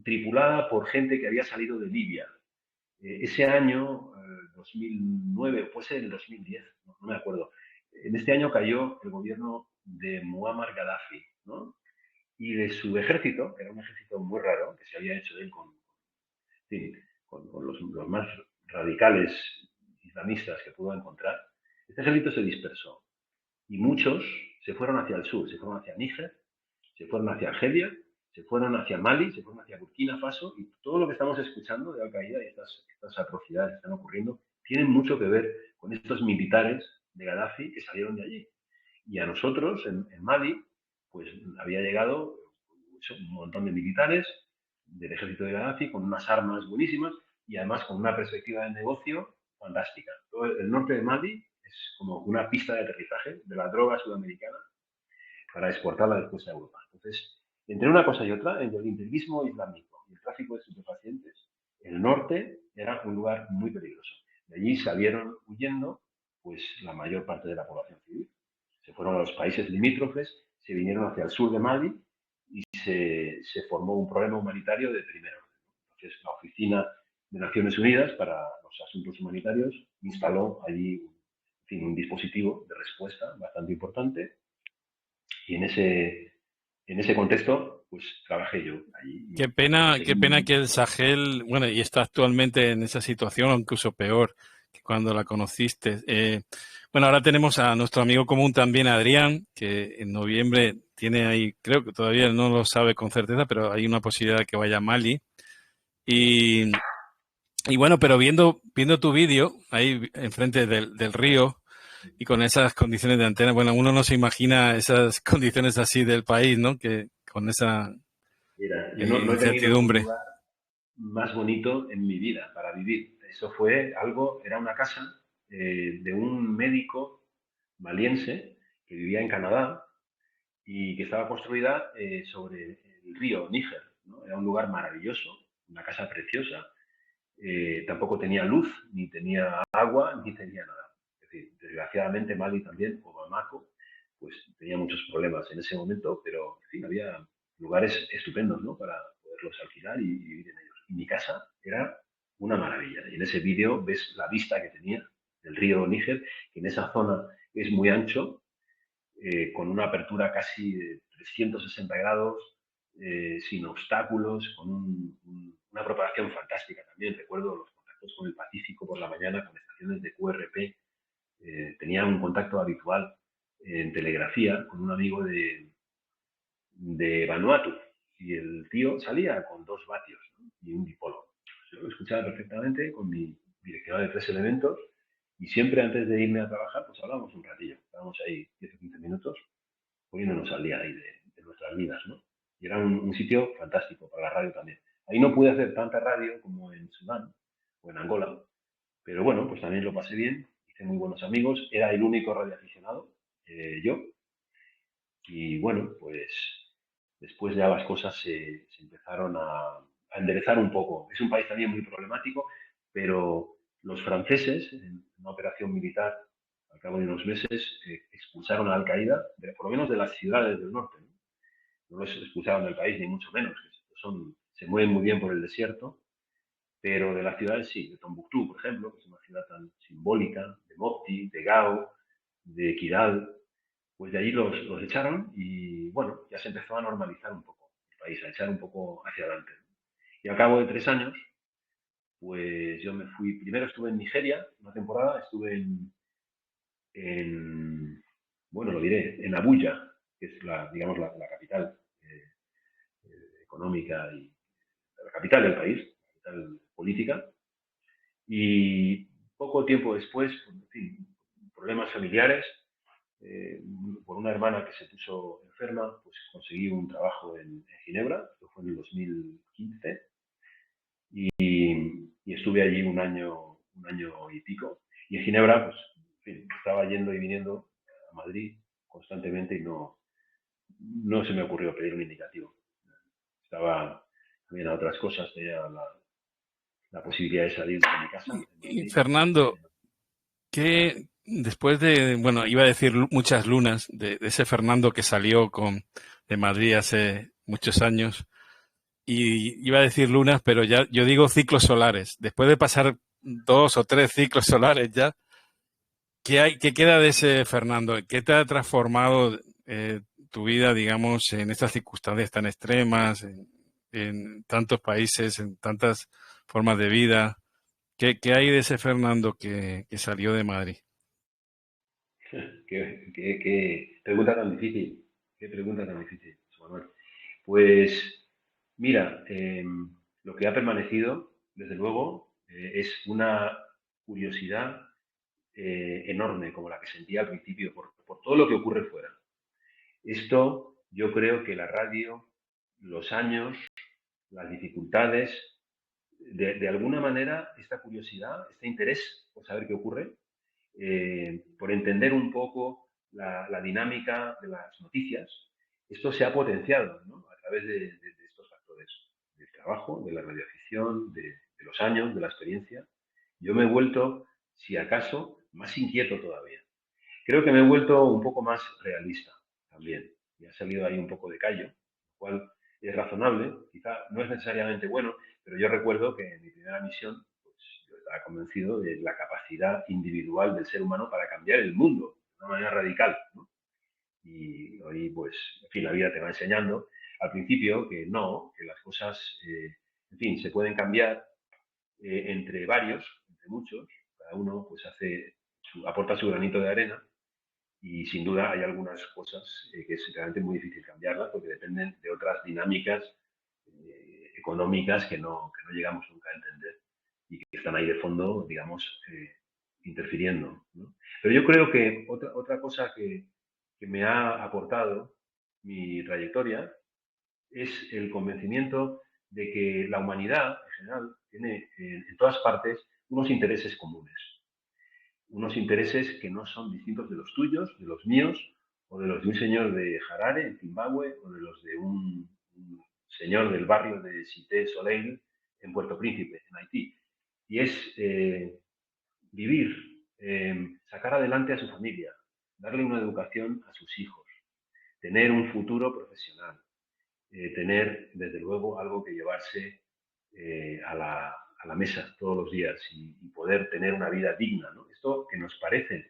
tripulada por gente que había salido de Libia. Ese año, 2009, puede ser el 2010, no me acuerdo. En este año cayó el gobierno de Muammar Gaddafi, ¿no? Y de su ejército, que era un ejército muy raro, que se había hecho él sí, con los más radicales islamistas que pudo encontrar, este ejército se dispersó y muchos se fueron hacia el sur, se fueron hacia Níger, se fueron hacia Argelia, se fueron hacia Mali, se fueron hacia Burkina Faso y todo lo que estamos escuchando de Al-Qaeda y estas atrocidades que están ocurriendo tienen mucho que ver con estos militares de Gaddafi que salieron de allí. Y a nosotros, en Mali, pues había llegado un montón de militares del ejército de Gaddafi con unas armas buenísimas y además con una perspectiva de negocio fantástica. Todo el norte de Mali es como una pista de aterrizaje de la droga sudamericana para exportarla después a Europa. Entonces, entre una cosa y otra, entre el integrismo islámico y el tráfico de estupefacientes, el norte era un lugar muy peligroso. De allí salieron huyendo pues la mayor parte de la población civil. Se fueron a los países limítrofes, se vinieron hacia el sur de Mali y se formó un problema humanitario de primer orden. Entonces, la Oficina de Naciones Unidas para los Asuntos Humanitarios instaló allí un dispositivo de respuesta bastante importante y en ese contexto, pues trabajé yo allí y Qué pena que el Sahel, bueno, y está actualmente en esa situación, o incluso peor que cuando la conociste. Bueno, ahora tenemos a nuestro amigo común también, Adrián, que en noviembre tiene ahí, creo que todavía no lo sabe con certeza, pero hay una posibilidad de que vaya a Mali. Y, y bueno, pero viendo tu vídeo ahí enfrente del río y con esas condiciones de antena, bueno, uno no se imagina esas condiciones así del país, ¿no? Que con esa Mira, yo no he tenido un incertidumbre. lugar más bonito en mi vida para vivir. Eso fue algo, era una casa de un médico maliense que vivía en Canadá y que estaba construida sobre el río Níger, ¿no? Era un lugar maravilloso, una casa preciosa. Tampoco tenía luz, ni tenía agua, ni tenía nada. Es decir, desgraciadamente Mali también, o Bamako, pues tenía muchos problemas en ese momento, pero en fin, había lugares estupendos, ¿no? Para poderlos alquilar y vivir en ellos. Y mi casa era una maravilla. Y en ese vídeo ves la vista que tenía del río Níger, que en esa zona es muy ancho, con una apertura casi de 360 grados, sin obstáculos, con una preparación fantástica también. Recuerdo los contactos con el Pacífico por la mañana, con estaciones de QRP. Tenía un contacto habitual en telegrafía con un amigo de Vanuatu y el tío salía con 2 vatios, ¿no? Y un dipolo. Yo lo escuchaba perfectamente con mi direccional de 3 elementos y siempre antes de irme a trabajar pues hablábamos un ratillo. Estábamos ahí 10 o 15 minutos poniéndonos al día ahí de nuestras vidas, ¿no? Y era un sitio fantástico para la radio también. Ahí no pude hacer tanta radio como en Sudán o en Angola, pero bueno, pues también lo pasé bien, hice muy buenos amigos, era el único radioaficionado, yo, y bueno, pues después ya las cosas se empezaron a enderezar un poco. Es un país también muy problemático, pero los franceses, en una operación militar, al cabo de unos meses, expulsaron a Al-Qaeda, por lo menos de las ciudades del norte. No, no los expulsaron del país, ni mucho menos, que se mueven muy bien por el desierto, pero de las ciudades sí, de Tombuctú, por ejemplo, que es una ciudad tan simbólica, de Mopti, de Gao, de Kidal, pues de allí los echaron y bueno, ya se empezó a normalizar un poco el país, a echar un poco hacia adelante. Y al cabo de 3 años, pues yo me fui, primero estuve en Nigeria, una temporada, estuve bueno, lo diré, en Abuya, que es digamos, la capital económica y la capital del país, la capital política. Y poco tiempo después, en fin, problemas familiares, por una hermana que se puso enferma, pues conseguí un trabajo en Ginebra, esto fue en el 2015, y estuve allí un año y pico. Y en Ginebra, pues, en fin, estaba yendo y viniendo a Madrid constantemente y no se me ocurrió pedir un indicativo. Estaba también a otras cosas, tenía la posibilidad de salir de mi casa en Y Madrid. Fernando, que después de, bueno, iba a decir muchas lunas, de ese Fernando que salió de Madrid hace muchos años, y iba a decir lunas, pero ya yo digo ciclos solares. Después de pasar 2 o 3 ciclos solares ya, ¿qué queda de ese Fernando? ¿Qué te ha transformado tu vida, digamos, en estas circunstancias tan extremas, en tantos países, en tantas formas de vida? ¿Qué hay de ese Fernando que salió de Madrid? Qué pregunta tan difícil. Qué pregunta tan difícil, José Manuel. Pues mira, lo que ha permanecido, desde luego, es una curiosidad enorme, como la que sentía al principio, por todo lo que ocurre fuera. Esto, yo creo que la radio, los años, las dificultades, de alguna manera, esta curiosidad, este interés por saber qué ocurre, por entender un poco la dinámica de las noticias, esto se ha potenciado, ¿no? A través de estos factores, del trabajo, de la radioafición, de los años, de la experiencia. Yo me he vuelto, si acaso, más inquieto todavía. Creo que me he vuelto un poco más realista también. Y ha salido ahí un poco de callo, lo cual es razonable, quizá no es necesariamente bueno, pero yo recuerdo que en mi primera misión, pues yo estaba convencido de la capacidad individual del ser humano para cambiar el mundo de una manera radical, ¿no? Y hoy, pues, en fin, la vida te va enseñando al principio que no, que las cosas, en fin, se pueden cambiar entre varios, entre muchos, cada uno pues aporta su granito de arena y sin duda hay algunas cosas que es realmente muy difícil cambiarlas porque dependen de otras dinámicas económicas que no llegamos nunca a entender y que están ahí de fondo, digamos, interfiriendo, ¿no? Pero yo creo que otra cosa que me ha aportado mi trayectoria es el convencimiento de que la humanidad en general tiene en todas partes unos intereses comunes, unos intereses que no son distintos de los tuyos, de los míos, o de los de un señor de Harare, en Zimbabue, o de los de un señor del barrio de Cité Soleil, en Puerto Príncipe, en Haití. Y es vivir, sacar adelante a su familia, darle una educación a sus hijos, tener un futuro profesional, tener, desde luego, algo que llevarse a la mesa todos los días y poder tener una vida digna, ¿no? Esto que nos parecen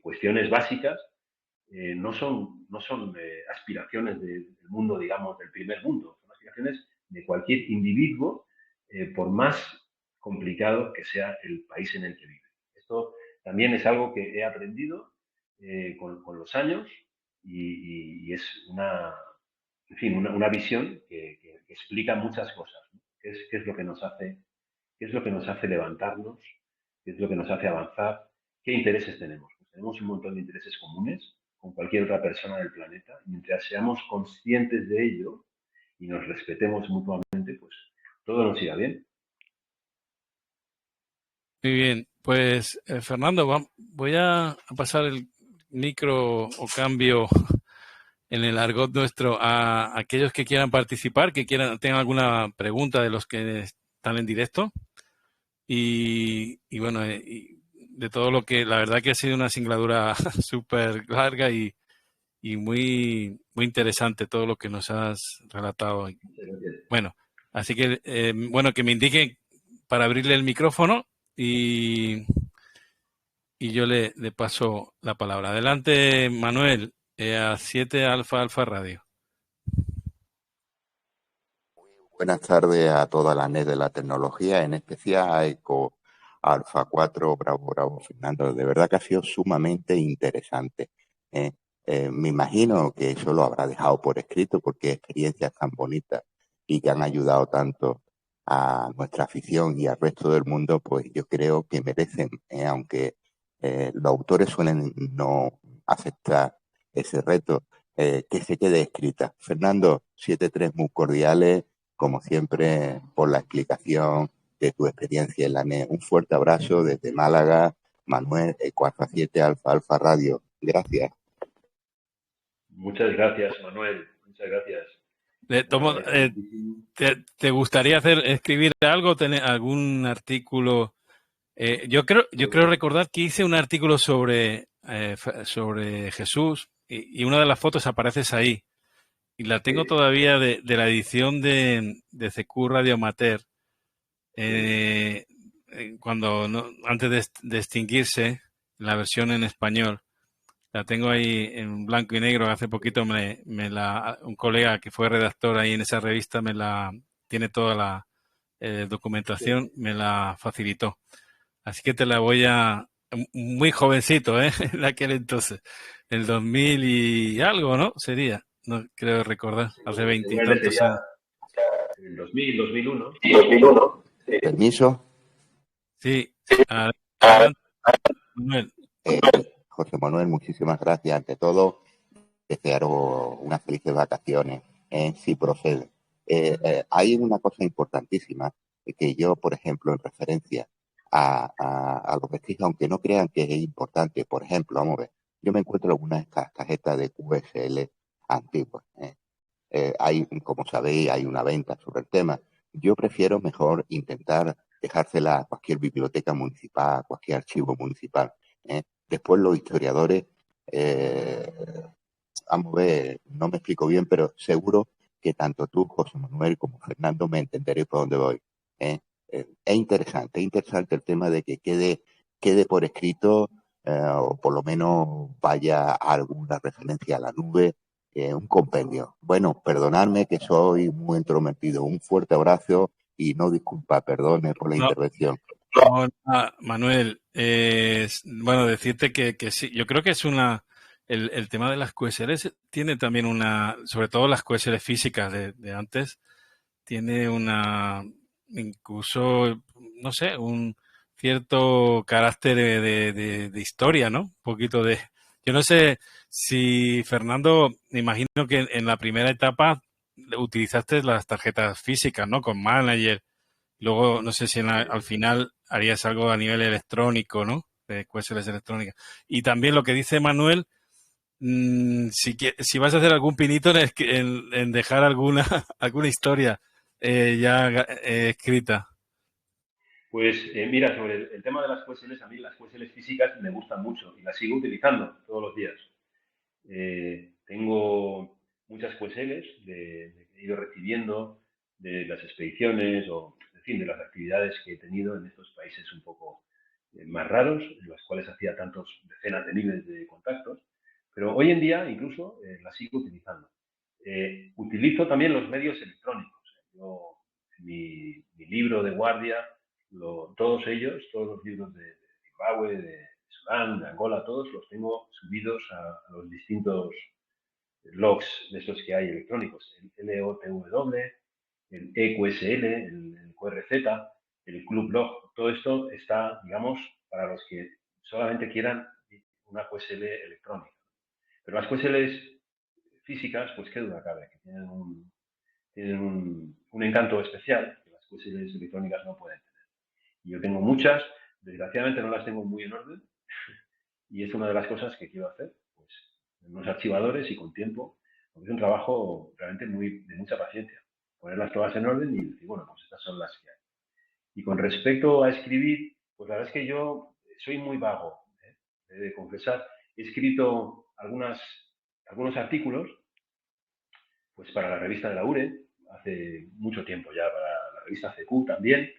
cuestiones básicas, no son aspiraciones del mundo, digamos, del primer mundo, son aspiraciones de cualquier individuo, por más complicado que sea el país en el que vive. Esto también es algo que he aprendido con los años y es en fin, una visión que explica muchas cosas, ¿no? ¿Qué es lo que nos hace, qué es lo que nos hace levantarnos? ¿Qué es lo que nos hace avanzar? ¿Qué intereses tenemos? Pues tenemos un montón de intereses comunes con cualquier otra persona del planeta. Y mientras seamos conscientes de ello y nos respetemos mutuamente, pues todo nos irá bien. Muy bien, pues Fernando, voy a pasar el micro o cambio en el argot nuestro a aquellos que quieran participar, tengan alguna pregunta de los que están en directo. Y bueno, y de todo lo que, la verdad que ha sido una singladura súper larga y muy interesante todo lo que nos has relatado. Muchas gracias. Bueno, así que, bueno, que me indiquen para abrirle el micrófono y yo le paso la palabra. Adelante, Manuel, a 7 Alfa Alfa Radio. Buenas tardes a toda la NET de la tecnología, en especial a ECO Alfa 4, Bravo, Bravo, Fernando. De verdad que ha sido sumamente interesante. Me imagino que eso lo habrá dejado por escrito porque experiencias tan bonitas y que han ayudado tanto a nuestra afición y al resto del mundo, pues yo creo que merecen, aunque los autores suelen no aceptar ese reto, que se quede escrita. Fernando, 7-3 muy cordiales, como siempre, por la explicación de tu experiencia en la NE. Un fuerte abrazo desde Málaga, Manuel, Cuarta 7 Alfa Alfa Radio. Gracias. Muchas gracias, Manuel. Muchas gracias. Tomo, ¿te gustaría escribir algo, tener algún artículo? Yo creo recordar que hice un artículo sobre Jesús y una de las fotos apareces ahí. Y la tengo todavía de la edición de CQ Radio Amateur. Cuando antes de extinguirse, la versión en español. La tengo ahí en blanco y negro. Hace poquito un colega que fue redactor ahí en esa revista tiene toda la documentación, me la facilitó. Así que te la voy muy jovencito, en aquel entonces, el 2000 y algo, ¿no? Sería, no creo recordar, hace 20 y tantos años. En el 2000, 2001. 2001. Sí. Permiso. Sí, adelante, Manuel. José Manuel, muchísimas gracias. Ante todo, desearos unas felices vacaciones, si procede. Hay una cosa importantísima que yo, por ejemplo, en referencia a los vestigios, aunque no crean que es importante, por ejemplo, vamos a ver, yo me encuentro algunas de estas tarjetas de QSL antiguas. Hay, como sabéis, hay una venta sobre el tema. Yo prefiero mejor intentar dejársela a cualquier biblioteca municipal, a cualquier archivo municipal. Después los historiadores, vamos a ver, no me explico bien, pero seguro que tanto tú, José Manuel, como Fernando me entenderéis por dónde voy. Es interesante el tema de que quede por escrito, o por lo menos vaya alguna referencia a la nube, un compendio. Bueno, perdonadme que soy muy entrometido. Un fuerte abrazo y no disculpa, perdone por la intervención. No, Manuel, bueno, decirte que sí, yo creo que es el tema de las QSLs tiene también sobre todo las QSL físicas de antes, tiene incluso, no sé, un cierto carácter de historia, ¿no? Un poquito yo no sé si, Fernando, me imagino que en la primera etapa utilizaste las tarjetas físicas, ¿no? Con Manager. Luego, no sé si al final harías algo a nivel electrónico, ¿no? De QSLs electrónicas. Y también lo que dice Manuel, si vas a hacer algún pinito en dejar alguna historia ya escrita. Pues mira, sobre el tema de las QSLs, a mí las QSLs físicas me gustan mucho y las sigo utilizando todos los días. Tengo muchas QSLs que he ido recibiendo de las expediciones o, en fin, de las actividades que he tenido en estos países un poco más raros, en los cuales hacía decenas de miles de contactos. Pero hoy en día incluso las sigo utilizando. Utilizo también los medios electrónicos. Yo, mi libro de guardia, todos los libros de Zimbabue, de Sudán, de Angola, todos los tengo subidos a los distintos logs de estos que hay electrónicos. El LOTW, el EQSL, el QRZ, el Club Log. Todo esto está, digamos, para los que solamente quieran una QSL electrónica. Pero las QSLs físicas, pues qué duda cabe, que tienen un encanto especial que las QSLs electrónicas no pueden tener. Y yo tengo muchas, desgraciadamente no las tengo muy en orden, y es una de las cosas que quiero hacer, pues en unos archivadores y con tiempo, porque es un trabajo realmente de mucha paciencia. Ponerlas todas en orden y decir, bueno, pues estas son las que hay. Y con respecto a escribir, pues la verdad es que yo soy muy vago, he de confesar. He escrito algunos artículos pues para la revista de la URE, hace mucho tiempo ya, para la revista CQ también.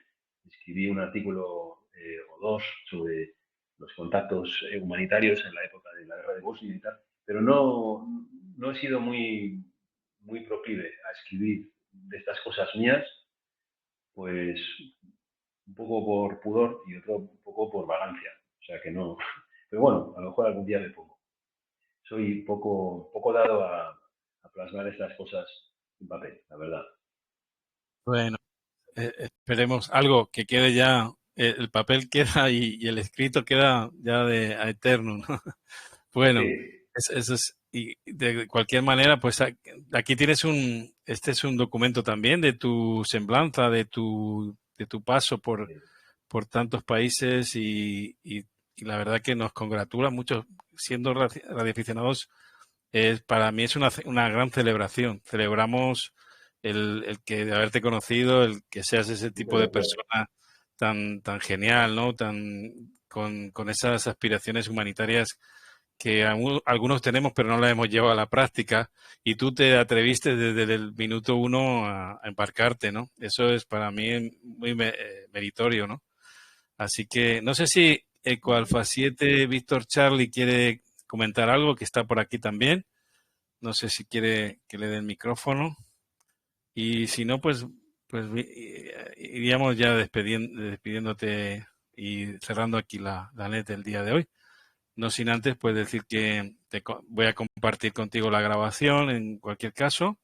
Escribí un artículo o dos sobre los contactos humanitarios en la época de la guerra de Bosnia y tal, pero no he sido muy proclive a escribir de estas cosas mías, pues un poco por pudor y otro un poco por vagancia. O sea que no. Pero bueno, a lo mejor algún día me pongo. Soy poco dado a plasmar estas cosas en papel, la verdad. Bueno, esperemos algo que quede ya, el papel queda y el escrito queda ya de a eterno, ¿no? Sí, Bueno, eso es, y de cualquier manera, pues aquí tienes este es un documento también de tu semblanza, de tu paso sí, por tantos países y la verdad que nos congratula mucho. Siendo radioaficionados, para mí es una gran celebración. Celebramos el que de haberte conocido, el que seas ese muchas tipo de gracias. persona tan genial, ¿no? Con esas aspiraciones humanitarias que algunos tenemos pero no las hemos llevado a la práctica y tú te atreviste desde el minuto uno a embarcarte, ¿no? Eso es para mí muy meritorio, ¿no? Así que no sé si Eco Alfa 7 Víctor Charlie quiere comentar algo que está por aquí también. No sé si quiere que le dé el micrófono y si no, pues iríamos ya despidiéndote y cerrando aquí la net del día de hoy. No sin antes, pues decir que voy a compartir contigo la grabación en cualquier caso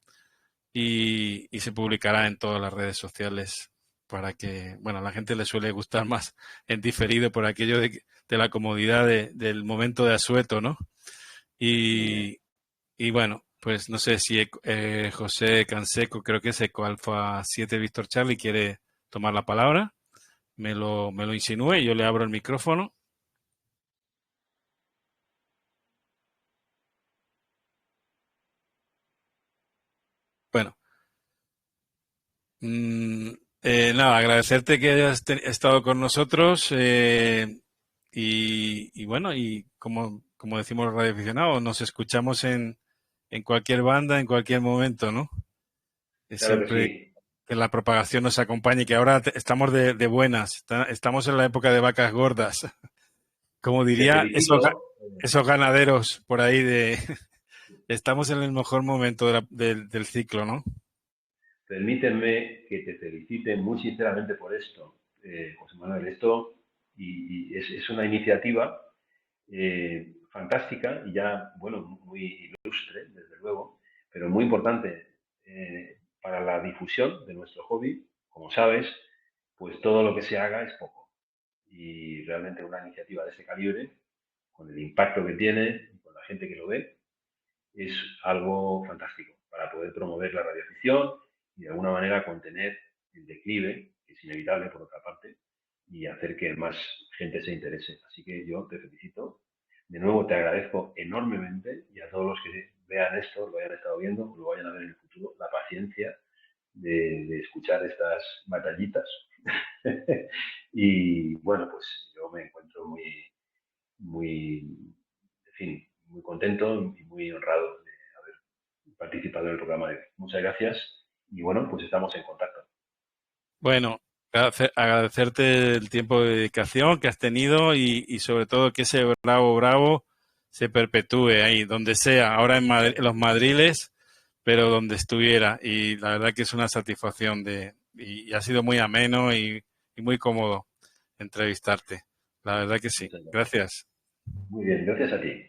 y se publicará en todas las redes sociales para que, bueno, a la gente le suele gustar más en diferido por aquello de la comodidad del momento de asueto, ¿no? Muy bien. Y, y bueno, pues no sé si José Canseco, creo que es Eco Alfa 7 Víctor Charlie, quiere tomar la palabra, me lo insinúe y yo le abro el micrófono. Bueno, Mm, nada, agradecerte que hayas estado con nosotros y bueno, y como decimos los radioaficionados, nos escuchamos en cualquier banda, en cualquier momento, ¿no? Es Claro que siempre sí. que la propagación nos acompañe, que ahora estamos de buenas, estamos en la época de vacas gordas, como Te diría felicito. esos ganaderos por ahí estamos en el mejor momento del ciclo, ¿no? Permítanme que te felicite muy sinceramente por esto, José Manuel. Esto es una iniciativa fantástica y ya, bueno, muy ilustre, desde luego, pero muy importante para la difusión de nuestro hobby. Como sabes, pues todo lo que se haga es poco. Y realmente una iniciativa de ese calibre, con el impacto que tiene y con la gente que lo ve, es algo fantástico para poder promover la radioafición y de alguna manera contener el declive, que es inevitable por otra parte, y hacer que más gente se interese. Así que yo te felicito. De nuevo te agradezco enormemente y a todos los que vean esto, lo hayan estado viendo o lo vayan a ver en el futuro, la paciencia de escuchar estas batallitas. Y bueno, pues yo me encuentro muy, en fin, muy contento y muy honrado de haber participado en el programa de hoy. Muchas gracias y bueno, pues estamos en contacto. Bueno, agradecerte el tiempo de dedicación que has tenido y sobre todo que ese bravo, bravo se perpetúe ahí, donde sea, ahora en los Madriles, pero donde estuviera. Y la verdad que es una satisfacción y ha sido muy ameno y muy cómodo entrevistarte. La verdad que sí. Muchas gracias. Gracias. Muy bien, gracias a ti.